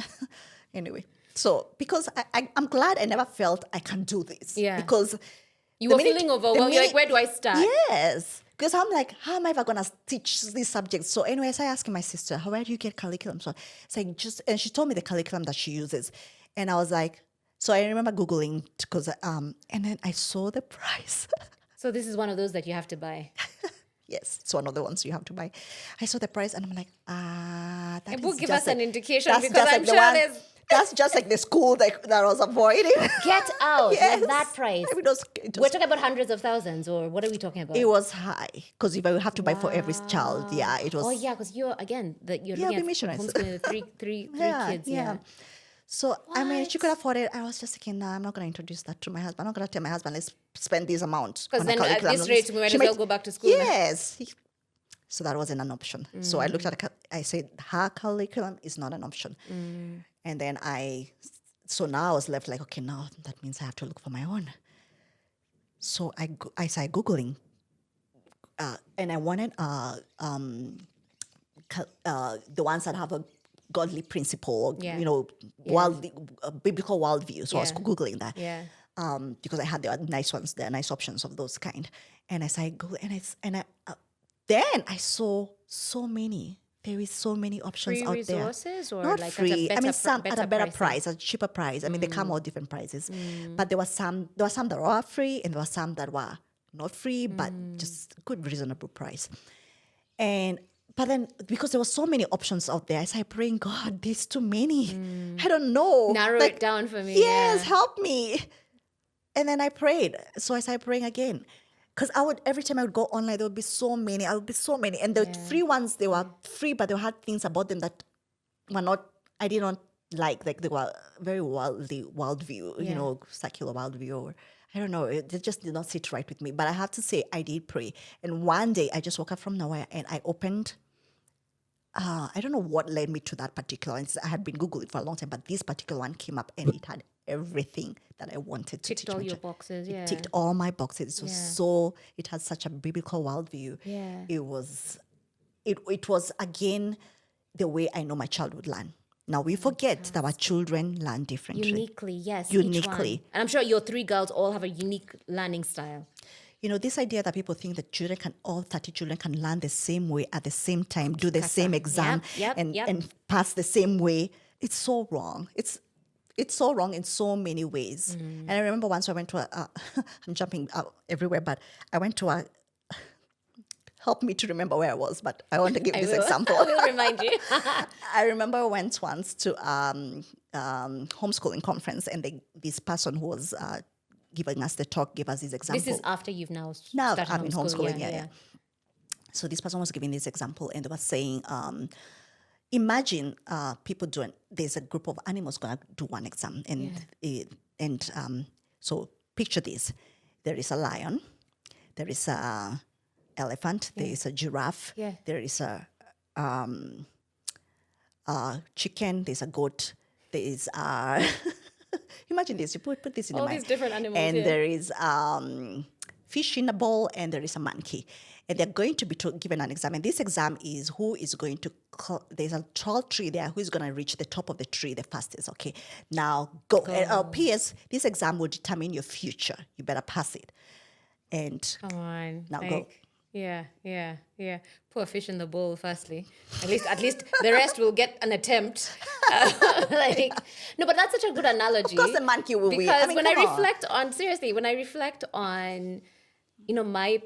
anyway. So because I'm glad I never felt I can do this. Yeah. Because you were feeling overwhelmed. You're like, where do I start? Yes. Because I'm like, how am I ever going to teach these subjects? So anyway, I started asking my sister, where do you get curriculum? So it's like and she told me the curriculum that she uses. And I was like, so I remember Googling because, and then I saw the price. So this is one of those that you have to buy. Yes, it's one of the ones you have to buy. I saw the price and I'm like, that It is will give just us an indication that's because just I'm like the sure one- there's... That's just like the school that I was avoiding. Get out. Yes. Like that price. I mean, We're talking about hundreds of thousands, or what are we talking about? it was high because if I have to buy for every child, it was. Oh yeah, because you're we looking at missionaries. homeschooling with three kids. Yeah. So, I mean, she could afford it. I was just thinking, I'm not going to introduce that to my husband. I'm not going to tell my husband, let's spend this amount. Because then at this rate, we might as well go back to school. Yes. So that wasn't an option. So I looked at I said, her curriculum is not an option. And then so now I was left like, okay, now that means I have to look for my own. So I started Googling. And I wanted the ones that have a godly principle, biblical worldview. So I was Googling that. Yeah. Because I had the nice ones, the nice options of those kind. And I started Googling, then I saw so many. There is so many options Free out resources there. or Not like free. at a Some at a better pricing? price, a cheaper price. I mean, they come all different prices. But there were some that were free, and there were some that were not free, but just good, reasonable price. But then, because there were so many options out there, I started praying, God, there's too many. I don't know. Narrow it down for me. Yes, yeah. help me. And then I prayed. So I started praying again. Because every time I would go online, there would be so many. And the free ones, they were free, but they had things about them that were not, I did not like. Like they were very worldview, secular worldview. Or, I don't know. It just did not sit right with me. But I have to say, I did pray. And one day, I just woke up from nowhere and I opened, I don't know what led me to that particular one. I had been Googling for a long time, but this particular one came up and it had everything that I wanted to Ticked teach all my your child. boxes, It ticked all my boxes. It was it had such a biblical worldview. Yeah. It was again the way I know my child would learn. Now we forget that our children learn differently. Uniquely, yes. Uniquely. Each one. And I'm sure your 3 girls all have a unique learning style. This idea that people think that all 30 children can learn the same way at the same time, do the same exam and pass the same way, it's so wrong. It's so wrong in so many ways. And I remember once I went to I'm jumping out everywhere, but I went to help me to remember where I was, but I want to give this example. I will remind you. I remember I went once to homeschooling conference, and this person who was giving us the talk gave us this example. This is after you've now Now started I'm in homeschooling, yeah. So this person was giving this example, and they were saying, imagine people there's a group of animals going to do one exam, and so picture this: there is a lion, there is a elephant, there is a giraffe, there is a chicken, there's a goat, there is imagine this, you put this in all your mind. these different animals, and there is fish in a bowl, and there is a monkey. And they're going to be given an exam. And this exam is who is going to, there's a tall tree there, who is going to reach the top of the tree the fastest. Okay, now go. P.S. This exam will determine your future. You better pass it. And come on. Now go. Yeah. Poor fish in the bowl, firstly. At least the rest will get an attempt. No, but that's such a good analogy. Of course the monkey will win. Because I mean, when I reflect on, my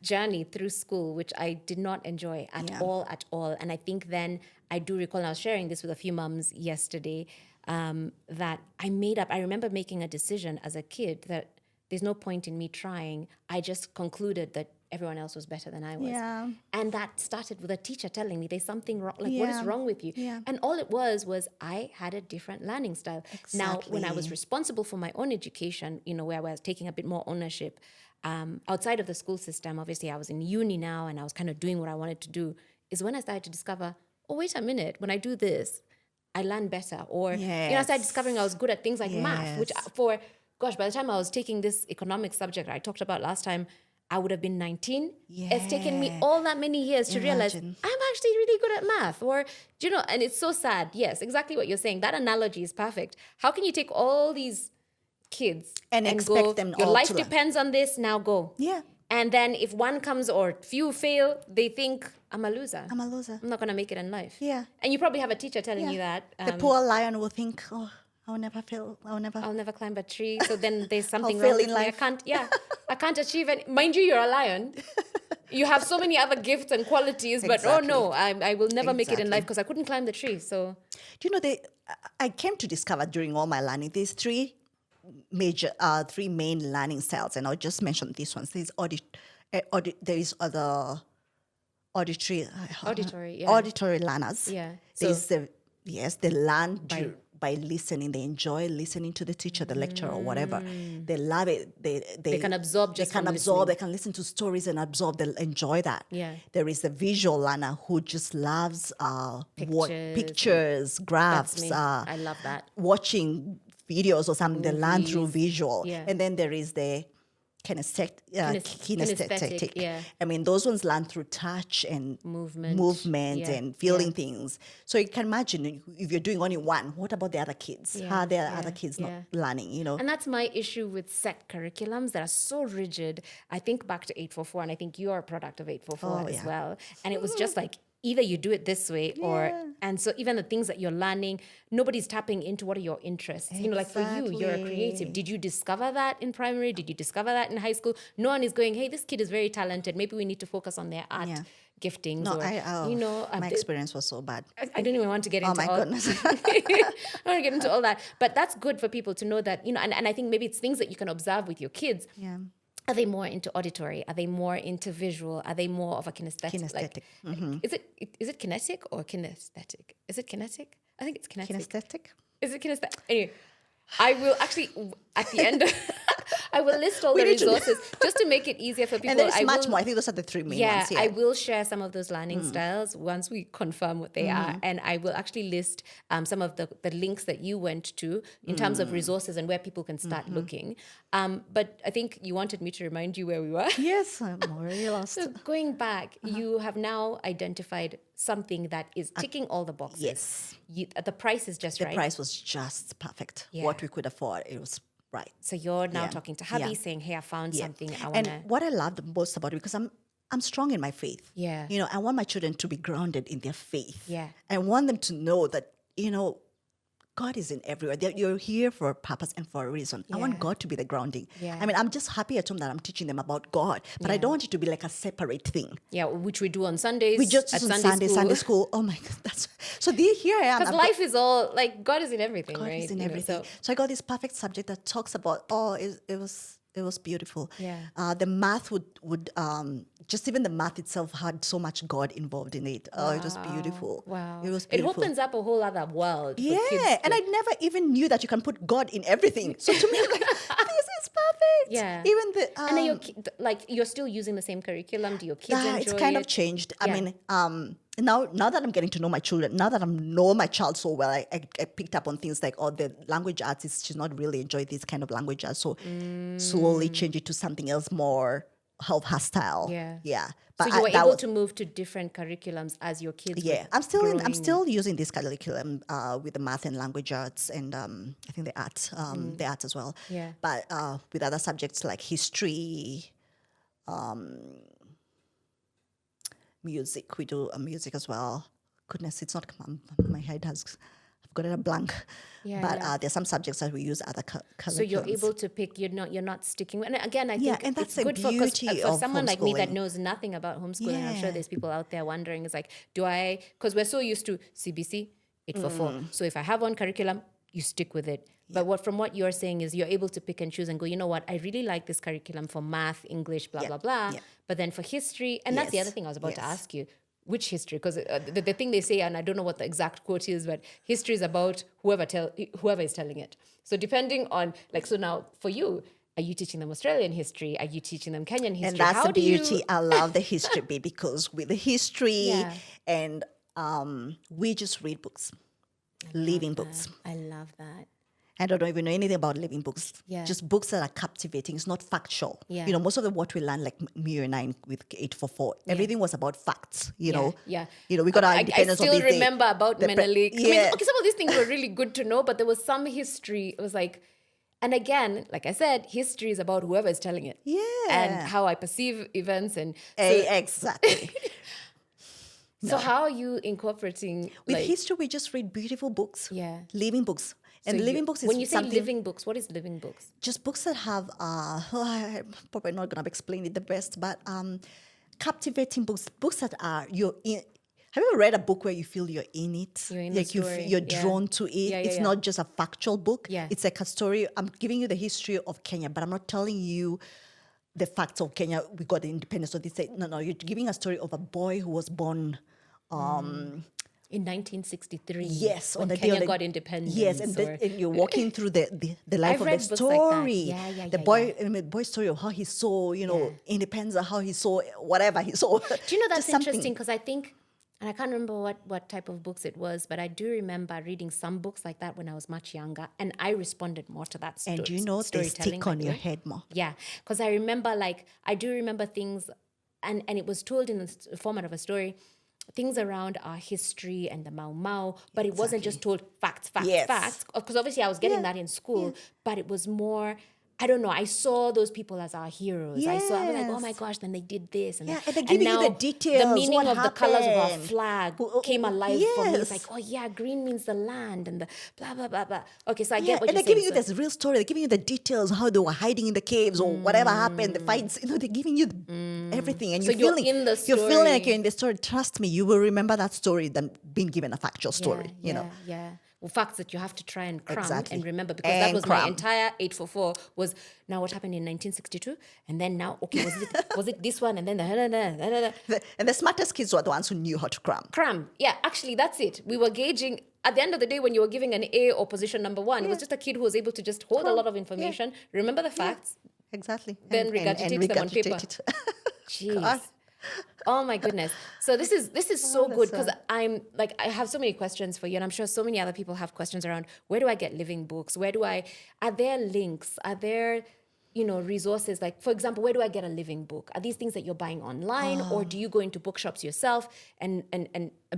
journey through school, which I did not enjoy at all. And I think then I do recall, and I was sharing this with a few mums yesterday, that I remember making a decision as a kid that there's no point in me trying. I just concluded that everyone else was better than I was. Yeah. And that started with a teacher telling me there's something wrong, like what is wrong with you? Yeah. And all it was I had a different learning style. Now, when I was responsible for my own education, where I was taking a bit more ownership, outside of the school system, obviously I was in uni now and I was kind of doing what I wanted to do, is when I started to discover, oh, wait a minute, when I do this, I learn better. Or, I started discovering I was good at things like math, which by the time I was taking this economic subject I talked about last time, I would have been 19. It's taken me all that many years to realize I'm actually really good at math. Or, and it's so sad. Yes, exactly what you're saying. That analogy is perfect. How can you take all these kids and expect go, them your all life to depends on this, now go. Yeah. And then if one comes or few fail, they think, I'm a loser. I'm a loser. I'm not going to make it in life. Yeah. And you probably have a teacher telling you that. The poor lion will think, oh, I'll never fail. I'll never climb a tree. So then there's something fail wrong with in me. life. I can't achieve it. Mind you, you're a lion. You have so many other gifts and qualities, but I will never make it in life because I couldn't climb the tree. So, I came to discover during all my learning, these three main learning styles, and I'll just mention these ones. There's there is other auditory learners. Yeah. There's they learn by listening. They enjoy listening to the teacher, the lecturer, or whatever. They love it. They can absorb just from listening. They listening. can listen to stories and absorb. They enjoy that. Yeah. There is the visual learner who just loves pictures, graphs. That's me. I love that. Watching videos or something. They learn through visual. Yeah. And then there is the kinesthetic. Yeah. I mean, those ones learn through touch and movement and feeling things. So you can imagine if you're doing only one, what about the other kids? How are the other kids not learning, And that's my issue with set curriculums that are so rigid. I think back to 844, and I think you're a product of 844 as well. And it was just like, either you do it this way and so even the things that you're learning, nobody's tapping into what are your interests. Exactly. Like for you, you're a creative. Did you discover that in primary? Did you discover that in high school? No one is going, hey, this kid is very talented. Maybe we need to focus on their art giftings. No, or, my experience was so bad. I don't even want to get into goodness. I don't want to get into all that. But that's good for people to know that, and I think maybe it's things that you can observe with your kids. Yeah. Are they more into auditory? Are they more into visual? Are they more of a kinesthetic? Is it kinetic or kinesthetic? Is it kinetic? I think it's kinetic. Kinesthetic? Is it kinesthetic? Anyway, I will actually, at the end, I will list all the resources just to make it easier for people. And there's much more. I think those are the three main ones. Yeah, I will share some of those learning styles once we confirm what they are. And I will actually list some of the links that you went to in terms of resources and where people can start looking. But I think you wanted me to remind you where we were. Yes, I'm already lost. So going back, you have now identified something that is ticking all the boxes. Yes. The price is just right. The price was just perfect. Yeah. What we could afford, it was right. So you're now talking to hubby saying, hey, I found something I want to... And what I loved most about it, because I'm strong in my faith. Yeah. I want my children to be grounded in their faith. Yeah. I want them to know that, God is in everywhere. You're here for a purpose and for a reason. I want God to be the grounding. Yeah. I mean, I'm just happy at home that I'm teaching them about God, but I don't want it to be like a separate thing. Yeah, which we do on Sundays. We just at on Sunday school. Oh my God, here I am. Because life is all like God is in everything, God right? is in everything. So I got this perfect subject that talks about. It was beautiful. Yeah. The math would just even the math itself had so much God involved in it. Oh, it was beautiful. Wow. It was It beautiful. opens up a whole other world. For Yeah, kids and I never even knew that you can put God in everything. So to me, I'm like, this is perfect. Yeah. Even the and then you're still using the same curriculum. Do your kids enjoy it's kind it? of changed. Yeah. I mean, now that I'm getting to know my children, now that I know my child so well, I picked up on things like, the language arts she's not really enjoyed this kind of language arts, so slowly change it to something else more of her style. Yeah. But so you were able to move to different curriculums as your kids. Yeah, I'm still using this curriculum with the math and language arts, and I think the arts as well. Yeah. But with other subjects like history, music, we do music as well. Goodness, it's not my head has I've got it a blank. Yeah, But yeah. there's some subjects that we use other curriculums. So you're able to pick. You're not sticking. And again, I think and that's it's the good for beauty of someone like me that homeschooling. knows nothing about homeschooling. I'm sure Yeah. there's people out there wondering. It's like, do I? Because we're so used to CBC 844. So if I have one curriculum, you stick with it. But from what you're saying is you're able to pick and choose and go, you know what, I really like this curriculum for math, English, blah, blah, blah. Yeah. But then for history, and that's the Yes. other thing I was about to Yes. ask you, which history? Because the thing they say, and I don't know what the exact quote is, but history is about whoever is telling it. So depending on, like, so now for you, are you teaching them Australian history? Are you teaching them Kenyan history? And that's How the do you- beauty. I love the history bit because with the history Yeah. and we just read books, living books. I love that. I don't even know anything about living books. Yeah. Just books that are captivating. It's not factual. Yeah. You know, most of the what we learned, like me and I with 844, everything was about facts. You know. Yeah. You know, we got our I independence. still on this day. remember about The Menelik. I mean, yeah. okay, some of these things were really good to know, but there was some history. It was like, and again, like I said, history is about whoever is telling it. Yeah. And how I perceive events. And Exactly. so how are you incorporating With like, history, we just read beautiful books. Yeah. Living books. And so living books is when you say something, living books, what is living books? just books that have I'm probably not gonna explain it the best, but captivating books that are you're in. Have you ever read a book where you feel you're in it? You're in the like story, you're yeah. drawn to it. Yeah, It's yeah. not just a factual book. Yeah. It's like a story. I'm giving you the history of Kenya, but I'm not telling you the facts of Kenya. We got the independence. So they say, no, you're giving a story of a boy who was born In 1963. yes, when on the Kenya day of the- got independence. Yes, and, or- and you're walking through the life I've of read the books like that. story. Yeah, the boy, I mean, boy's story of how he saw, independence, how he saw whatever he saw. Do you know that's Just something. interesting? Because I think, and I can't remember what type of books it was, but I do remember reading some books like that when I was much younger, and I responded more to that And you know, they storytelling. stick on like your you. head more. Yeah, because I remember, I do remember things, and it was told in the format of a story, things around our history and the Mau Mau, but it wasn't just told facts. Yes. Because obviously I was getting that in school, but it was more, I don't know, I saw those people as our heroes. I was like, oh my Yes. gosh, then they did this. Yeah, and they're giving you now the details, the meaning what of the colors of our happened. flag Who- came alive for me. It's yes. like, oh yeah, green means the land and the blah, blah, blah, blah. Okay, so I Yeah, get what and you're they're giving saying. you this real story. They're giving you the details, how they were hiding in the caves or whatever happened, the fights. They're giving you everything, and So you're you're feeling in the You're feeling like story. you're in the story. Trust me, you will remember that story than being given a factual story. Yeah. Well, facts that you have to try and cram Exactly. and remember, because that And was my cram. entire 844 was now what happened in 1962, and then now, okay, was it this one, and then And the smartest kids were the ones who knew how to cram. cram. Yeah, actually, that's it. We were gauging. At the end of the day, when you were giving an A or position number one, it was just a kid who was able to just hold a lot of information, remember the facts, Exactly. then And regurgitate them on paper. regurgitate it. Jeez. God. Oh my goodness. So this is so good that's because I have so many questions for you, and I'm sure so many other people have questions around where do I get living books? Are there links? Are there, resources? Like, for example, where do I get a living book? Are these things that you're buying online, or do you go into bookshops yourself and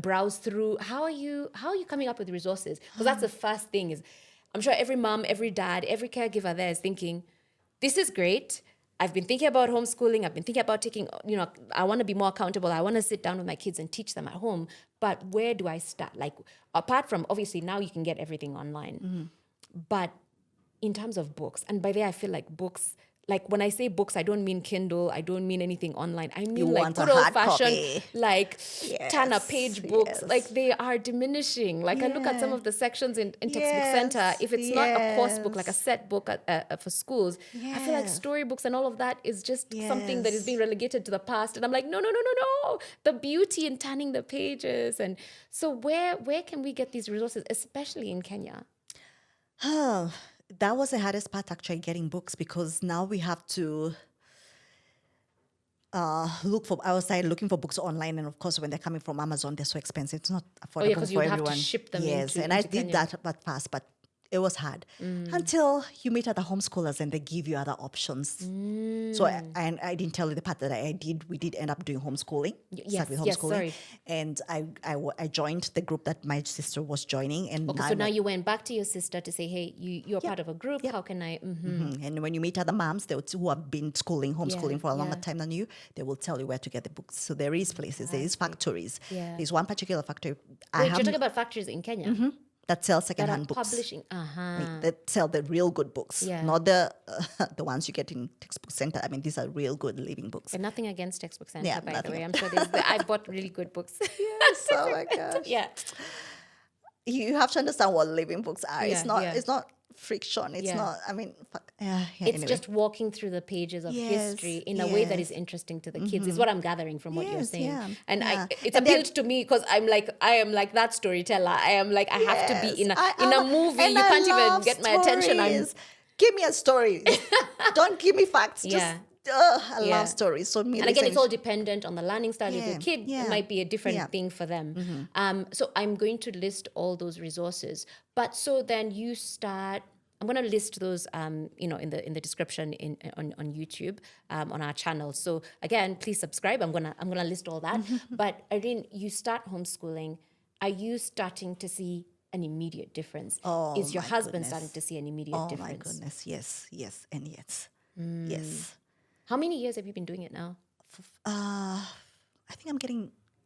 browse through? How are you coming up with resources? Because that's the first thing is, I'm sure every mom, every dad, every caregiver there is thinking, this is great. I've been thinking about homeschooling. I've been thinking about taking, I want to be more accountable. I want to sit down with my kids and teach them at home. But where do I start? Like, apart from, obviously, now you can get everything online. But in terms of books, and by there I feel like books, like when I say books, I don't mean Kindle. I don't mean anything online. I mean You like want a good hard old-fashioned, copy. like Tana Yes, page books. yes. Like they are diminishing. Like I look at some of the sections in Textbook Yes, Center. If it's not a course book, like a yes. set book for schools, I feel like Yes. storybooks and all of that is just something that is Yes. being relegated to the past. And I'm like, no. The beauty in turning the pages. And so where can we get these resources, especially in Kenya? That was the hardest part, actually, getting books, because now we have to look for outside, looking for books online, and of course, when they're coming from Amazon, they're so expensive. It's not affordable 'cause for you'd have to everyone. ship them Yes, into and I Kenya. did that at first, but it was hard until you meet other homeschoolers and they give you other options. So I didn't tell you the part that I did. We did end up doing homeschooling. Start with yes, homeschooling, sorry. and I joined the group that my sister was joining, and Okay, so now you went back to your sister to say, hey, you're part of a group. How can I? And when you meet other moms who have been homeschooling for a longer yeah. time than you, they will tell you where to get the books. So there is places, there is factories. Yeah. There's one particular factory. Wait, you're talking about factories in Kenya? that sell that are secondhand books. publishing. That sell the real good books, Yeah. not the ones you get in textbook center. I mean, these are real good living books. And nothing against Textbook Center, Yeah, by the nothing. way. I'm sure I bought really good books. Yes, oh my gosh. Yeah. You have to understand what living books are. Yeah, It's not. yeah. It's not friction. It's Yeah. not. I mean, It's anyway. just walking through the pages of Yes, history in a way that is yes. interesting to the kids, is what I'm gathering from what you're Yes, saying. yeah, And yeah. it's And then- appealed to me because I am like that storyteller. I am like, I have to be in a Yes, movie. and You I can't even love get my attention. stories. Give me a story. Don't give me facts. Yeah. I Yeah. love stories. So me And again, it's listening- all dependent on the learning style of your Yeah, kid. yeah, It might be a different yeah. thing for them. So I'm going to list all those resources. But so then you start. I'm going to list those, in the description on YouTube, on our channel. So again, please subscribe. I'm gonna list all that. But Irene, you start homeschooling. Are you starting to see an immediate difference? Oh, Is your my husband goodness. starting to see an immediate Oh difference? my goodness! Yes, and yes, yes. How many years have you been doing it now? I think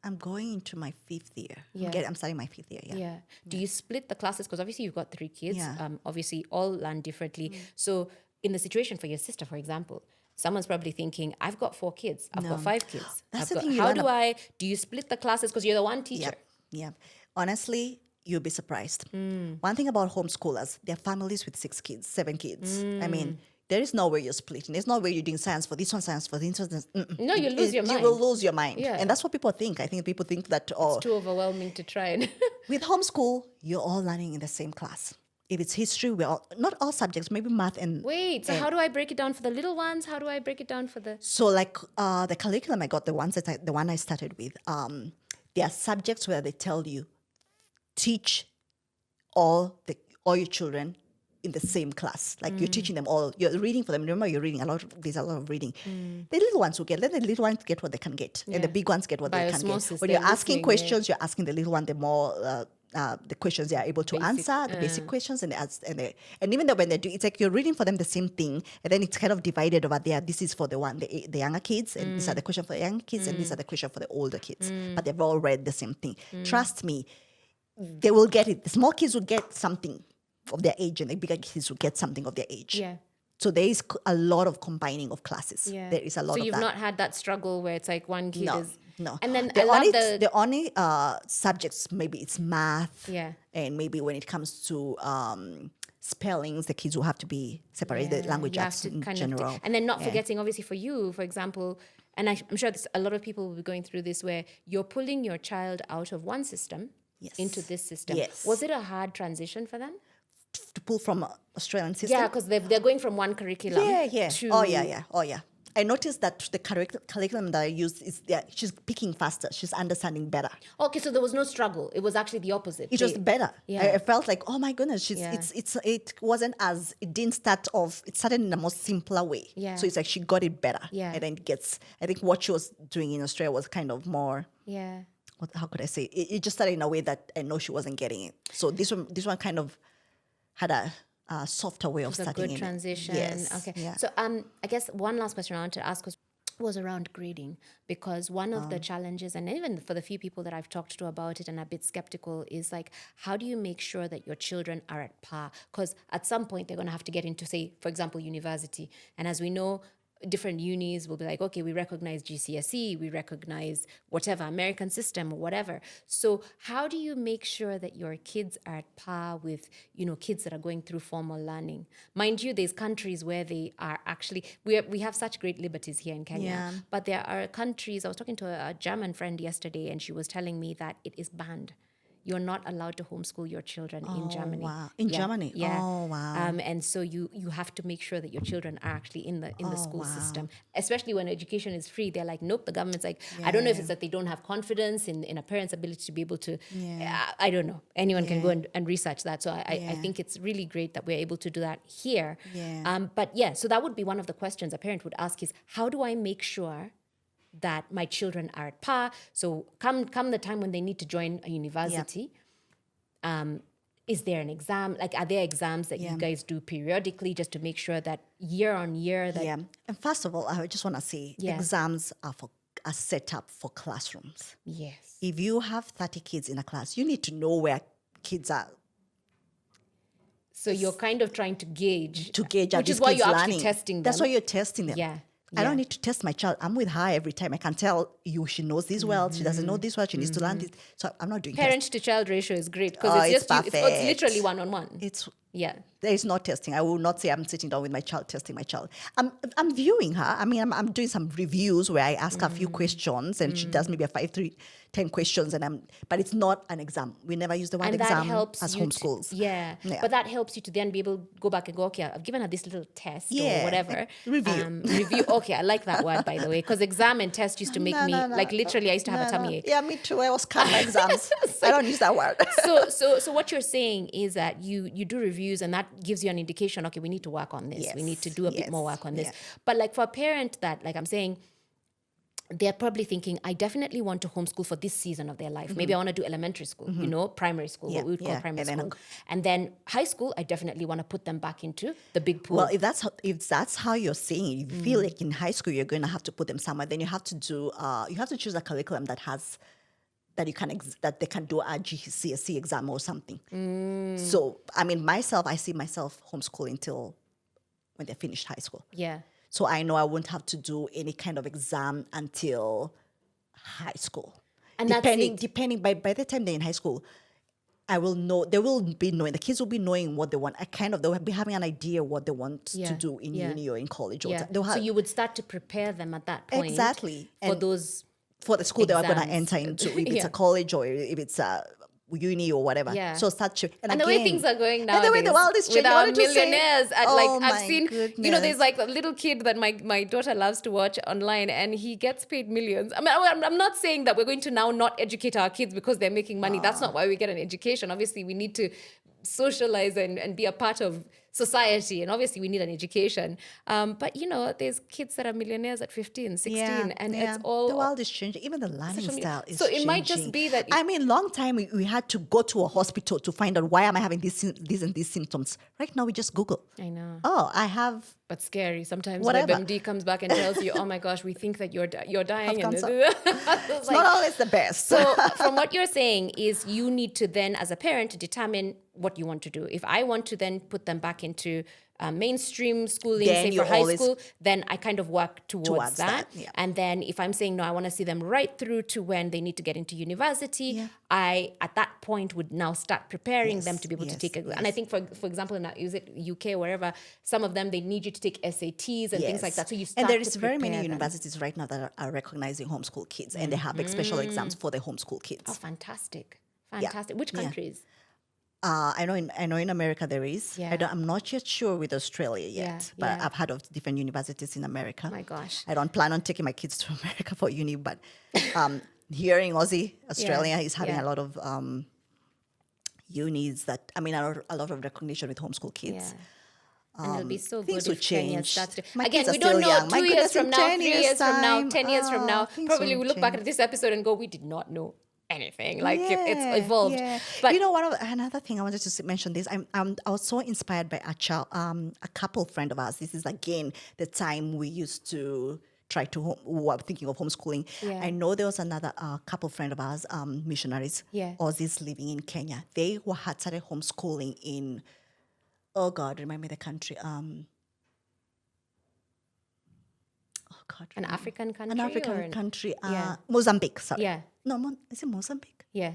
I'm going into my 5th year. Yeah. I'm starting my 5th year. Yeah. Yeah. Do you split the classes? Because obviously you've got 3 kids. Yeah. Obviously all learn differently. So in the situation for your sister, for example, someone's probably thinking, I've got 4 kids. I've got 5 kids. That's I've the got, thing you how learn do you split the classes? Because you're the one teacher. Yeah. Honestly, you'll be surprised. One thing about homeschoolers, they're families with 6 kids, 7 kids. I mean, there is no way you're splitting. There's no way you're doing science for this one, science for this one. No, you lose your mind. You will lose your mind. Yeah. And that's what people think. I think people think that, It's too overwhelming to try and... with homeschool, you're all learning in the same class. If it's history, not all subjects, maybe math and... Wait, so how do I break it down for the little ones? How do I break it down for the... So like the curriculum I got, the one I started with, there are subjects where they tell you, teach all your children in the same class. Like you're teaching them all, you're reading for them. Remember, you're reading there's a lot of reading. The little ones let the little ones get what they can get. And the big ones get what By they can get. osmosis, When they're you're asking listening, questions, you're asking the little one the more... the questions they are able to answer, the basic questions, and even though when they do, it's like you're reading for them the same thing, and then it's kind of divided over there. This is for the younger kids, and these are the questions for the younger kids, and these are the questions for the older kids. But they've all read the same thing. Trust me, they will get it. The small kids will get something of their age, and the bigger kids will get something of their age. Yeah. So there is a lot of combining of classes. Yeah. There is a lot so of you've that. not had that struggle where it's like one kid is... No. And then the I love only, the... the only subjects, maybe it's math. Yeah. And maybe when it comes to spellings, the kids will have to be separated, the language you have arts to in kind general. and then not forgetting, obviously, for you, for example, and I'm sure a lot of people will be going through this, where you're pulling your child out of one system into this system. Yes. Was it a hard transition for them? To pull from Australian system. Yeah, because they're going from one curriculum Yeah. to... Oh, yeah. I noticed that the curriculum that I used is she's picking faster. She's understanding better. Okay, so there was no struggle. It was actually the opposite. It was better. Yeah. I felt like, oh my goodness, Yeah. it wasn't as, it didn't start off, it started in a more simpler way. Yeah. So it's like she got it better. Yeah. And then I think what she was doing in Australia was kind of more, Yeah. how could I say, it just started in a way that I know she wasn't getting it. So this one kind of had a softer way of It's a starting good it. transition. Yes. Okay. Yeah. So I guess one last question I want to ask was around grading, because one of the challenges, and even for the few people that I've talked to about it and are a bit skeptical, is like, how do you make sure that your children are at par? Because at some point they're going to have to get into, say, for example, university. And as we know, different unis will be like, okay, we recognize GCSE, we recognize whatever, American system or whatever. So how do you make sure that your kids are at par with, kids that are going through formal learning? Mind you, there's countries where they are actually, we have such great liberties here in Kenya, Yeah. but there are countries, I was talking to a German friend yesterday, and she was telling me that it is banned. You're not allowed to homeschool your children in Germany. Wow. In Germany? Yeah. Oh, wow. And so you have to make sure that your children are actually in the school system, especially when education is free. They're like, nope, the government's like, I don't know if it's that they don't have confidence in a parent's ability to be able to, I don't know. Anyone can go and research that. So I think it's really great that we're able to do that here. Yeah. So that would be one of the questions a parent would ask is, how do I make sure that my children are at par? So come the time when they need to join a university, is there an exam? Like, are there exams that you guys do periodically just to make sure that year on year that... Yeah. And first of all, I just want to say exams are set up for classrooms. Yes. If you have 30 kids in a class, you need to know where kids are So you're kind of trying to gauge. Which is why you're actually testing them. That's why you're testing them. Yeah. I don't need to test my child. I'm with her every time. I can tell you she knows this well. She doesn't know this well. She needs to learn this. So I'm not doing Parent to child ratio is great because it's literally one-on-one. There is no testing. I will not say I'm sitting down with my child, testing my child. I'm viewing her. I mean, I'm doing some reviews where I ask her a few questions and she does maybe a 5, 3, 10 questions. But it's not an exam. We never use the word exam as homeschools. But that helps you to then be able to go back and go, okay, I've given her this little test or whatever. Review. Okay, I like that word, by the way, because exam and test used to make me, like literally I used to have a tummy ache. Yeah, me too. I was cut my exams. I don't use that word. So what you're saying is that you do reviews and that gives you an indication, okay, we need to work on this. We need to do a bit more work on this. But like for a parent that, like I'm saying, they're probably thinking, I definitely want to homeschool for this season of their life. Maybe I want to do elementary school, primary school, what we would call primary school. And then high school, I definitely want to put them back into the big pool. Well, if that's how you're saying it, you feel like in high school you're going to have to put them somewhere, then you have to do, you have to choose a curriculum that has, that they can do a GCSE exam or something. So, I mean, I see myself homeschooling till when they finished high school. Yeah. So I know I won't have to do any kind of exam until high school. And depending by the time they're in high school, I will know, the kids will be knowing what they want. They'll be having an idea what they want to do in uni or in college. So you would start to prepare them at that point. Exactly. For the school exams. They are going to enter into, if it's a college or if it's a uni or whatever. So start to, and the way things are going now, and the way the world is changing, with our millionaires, I've seen, goodness. There's like a little kid that my daughter loves to watch online, and he gets paid millions. I mean, I'm not saying that we're going to now not educate our kids because they're making money. That's not why we get an education. Obviously, we need to socialize and be a part of society, and obviously we need an education, but there's kids that are millionaires at 15, 16, and it's all, the world is changing. Even the learning style is changing. So it might just be that long time we had to go to a hospital to find out why am I having these and these symptoms. Right now we just Google. I know. Oh, I have. But scary. Sometimes whatever. WebMD comes back and tells you, oh my gosh, we think that you're dying. It's not always the best. So from what you're saying is you need to then, as a parent, determine what you want to do. If I want to then put them back into mainstream schooling, then say for high school, then I kind of work towards that. Yeah. And then if I'm saying, no, I want to see them right through to when they need to get into university, I, at that point, would now start preparing them to be able to take it. And I think, for example, is it UK or wherever, some of them, they need you to take SATs and things like that. So you start and there is very many them. universities right now that are recognizing homeschool kids, and they have special exams for the homeschool kids. Oh, fantastic. Which countries? I know in America there is. I'm not yet sure with Australia yet, but I've heard of different universities in America. Oh my gosh. I don't plan on taking my kids to America for uni, but here in Australia is having a lot of unis that, a lot of recognition with homeschool kids. And it'll be so things good will if 10 years change. starts to... My Again, kids are we don't still know young. 2 years from now, 3 years from now, 10 years from now. Probably we look back at this episode and go, we did not know anything. Like it's evolved. Yeah. But another thing I wanted to mention this. I was so inspired by a couple friend of ours. This is again the time we used to try to who are thinking of homeschooling. I know there was another couple friend of ours, missionaries, Aussies living in Kenya. They had started homeschooling in, oh God, remind me the country. An African country? An African country. Mozambique, sorry. Yeah. No, is it Mozambique? Yeah.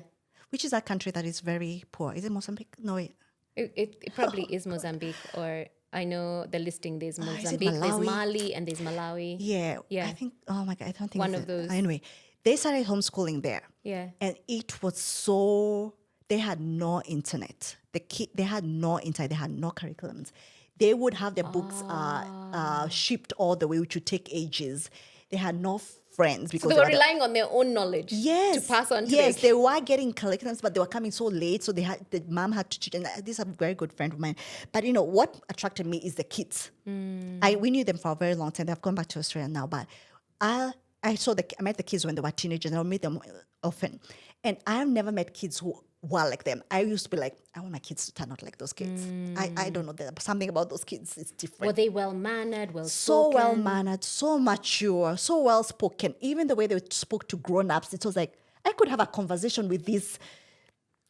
Which is a country that is very poor. Is it Mozambique? No, wait. It probably is Mozambique, or I know the listing, there's Mozambique, there's Mali, and there's Malawi. Yeah. I think, oh my God, I don't think one of those. Anyway, they started homeschooling there. Yeah. And it was so, they had no internet. They had no internet, they had no curriculums. They would have their books shipped all the way, which would take ages. They had no friends because so they were relying on their own knowledge to pass on to Yes, they were getting curriculums, but they were coming so late, so the mom had to teach. And this is a very good friend of mine. But what attracted me is the kids. We knew them for a very long time. They've gone back to Australia now, but I met the kids when they were teenagers, and I meet them often. And I've never met kids who were like them. I used to be like, I want my kids to turn out like those kids. I don't know. There's something about those kids. It's different. Were they well-mannered, well-spoken? So well-mannered, so mature, so well-spoken. Even the way they spoke to grown-ups, it was like, I could have a conversation with these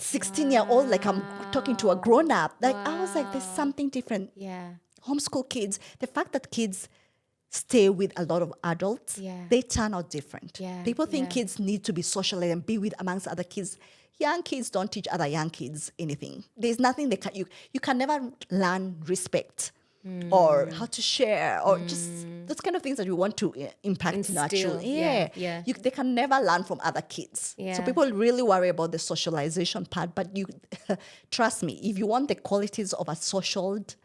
16-year-old, like I'm talking to a grown-up. Like I was like, there's something different. Yeah. Homeschool kids, the fact that kids stay with a lot of adults, they turn out different. Yeah, People think kids need to be socialized and be with amongst other kids. Young kids don't teach other young kids anything. There's nothing they can, you can never learn respect or how to share or just those kind of things that you want to impact in our Instill. children. Yeah. They can never learn from other kids. Yeah. So people really worry about the socialization part, but you trust me, if you want the qualities of a child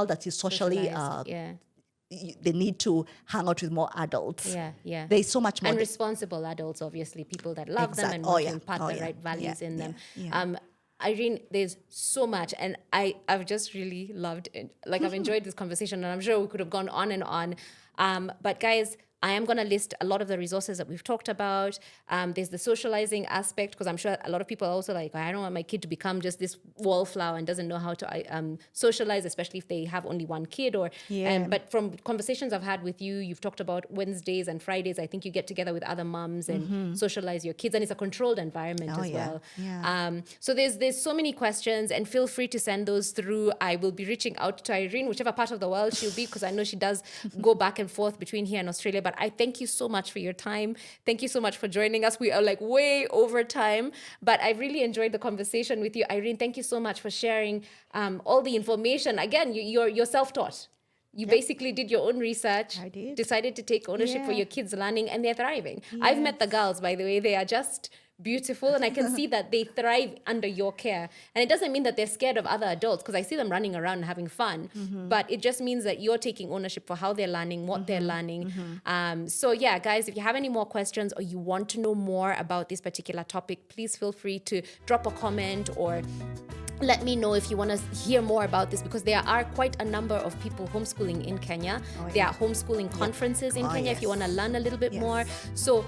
that is socially Socialized, they need to hang out with more adults. Yeah. There's so much more. And responsible adults, obviously, people that love them and want to impart the right values in them. Irene, there's so much, and I've just really loved it. Like, I've enjoyed this conversation, and I'm sure we could have gone on and on. But guys, I am going to list a lot of the resources that we've talked about. There's the socializing aspect, because I'm sure a lot of people are also like, I don't want my kid to become just this wallflower and doesn't know how to socialize, especially if they have only one kid. But from conversations I've had with you, you've talked about Wednesdays and Fridays. I think you get together with other moms and socialize your kids, and it's a controlled environment as well. So there's so many questions, and feel free to send those through. I will be reaching out to Irene, whichever part of the world she'll be, because I know she does go back and forth between here and Australia. But I thank you so much for your time. Thank you so much for joining us. We are like way over time, but I really enjoyed the conversation with you. Irene, thank you so much for sharing all the information. Again, you're self-taught. You basically did your own research. I did. Decided to take ownership for your kids' learning, and they're thriving. I've met the girls, by the way. They are just beautiful, and I can see that they thrive under your care. And it doesn't mean that they're scared of other adults, because I see them running around and having fun, but it just means that you're taking ownership for how they're learning, what they're learning. So yeah, guys, if you have any more questions or you want to know more about this particular topic, please feel free to drop a comment or let me know if you want to hear more about this, because there are quite a number of people homeschooling in Kenya. There are homeschooling conferences in Kenya if you want to learn a little bit more. So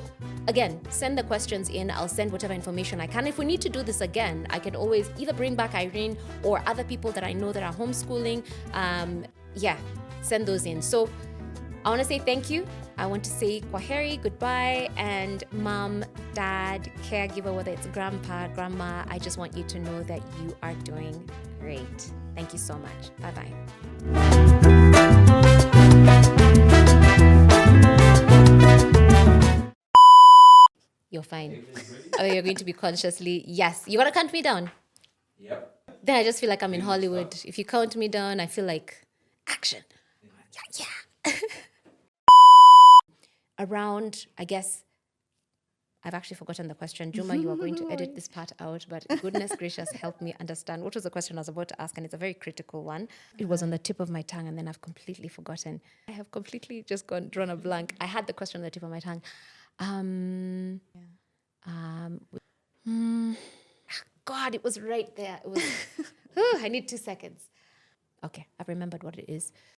again, send the questions in. I'll send whatever information I can. If we need to do this again, I can always either bring back Irene or other people that I know that are homeschooling. Send those in. So I want to say thank you. I want to say kwaheri, goodbye, and mom, dad, caregiver, whether it's grandpa, grandma, I just want you to know that you are doing great. Thank you so much. Bye-bye. You're fine. Oh, you're going to be consciously, yes. You want to count me down? Yep. Then I just feel like I'm in Hollywood. If you count me down, I feel like action. Yeah. Around, I guess, I've actually forgotten the question. Juma, you are going to edit this part out, but goodness gracious, help me understand. What was the question I was about to ask? And it's a very critical one. It was on the tip of my tongue, and then I've completely forgotten. I have completely just drawn a blank. I had the question on the tip of my tongue. God, it was right there. It was, I need 2 seconds. Okay, I've remembered what it is.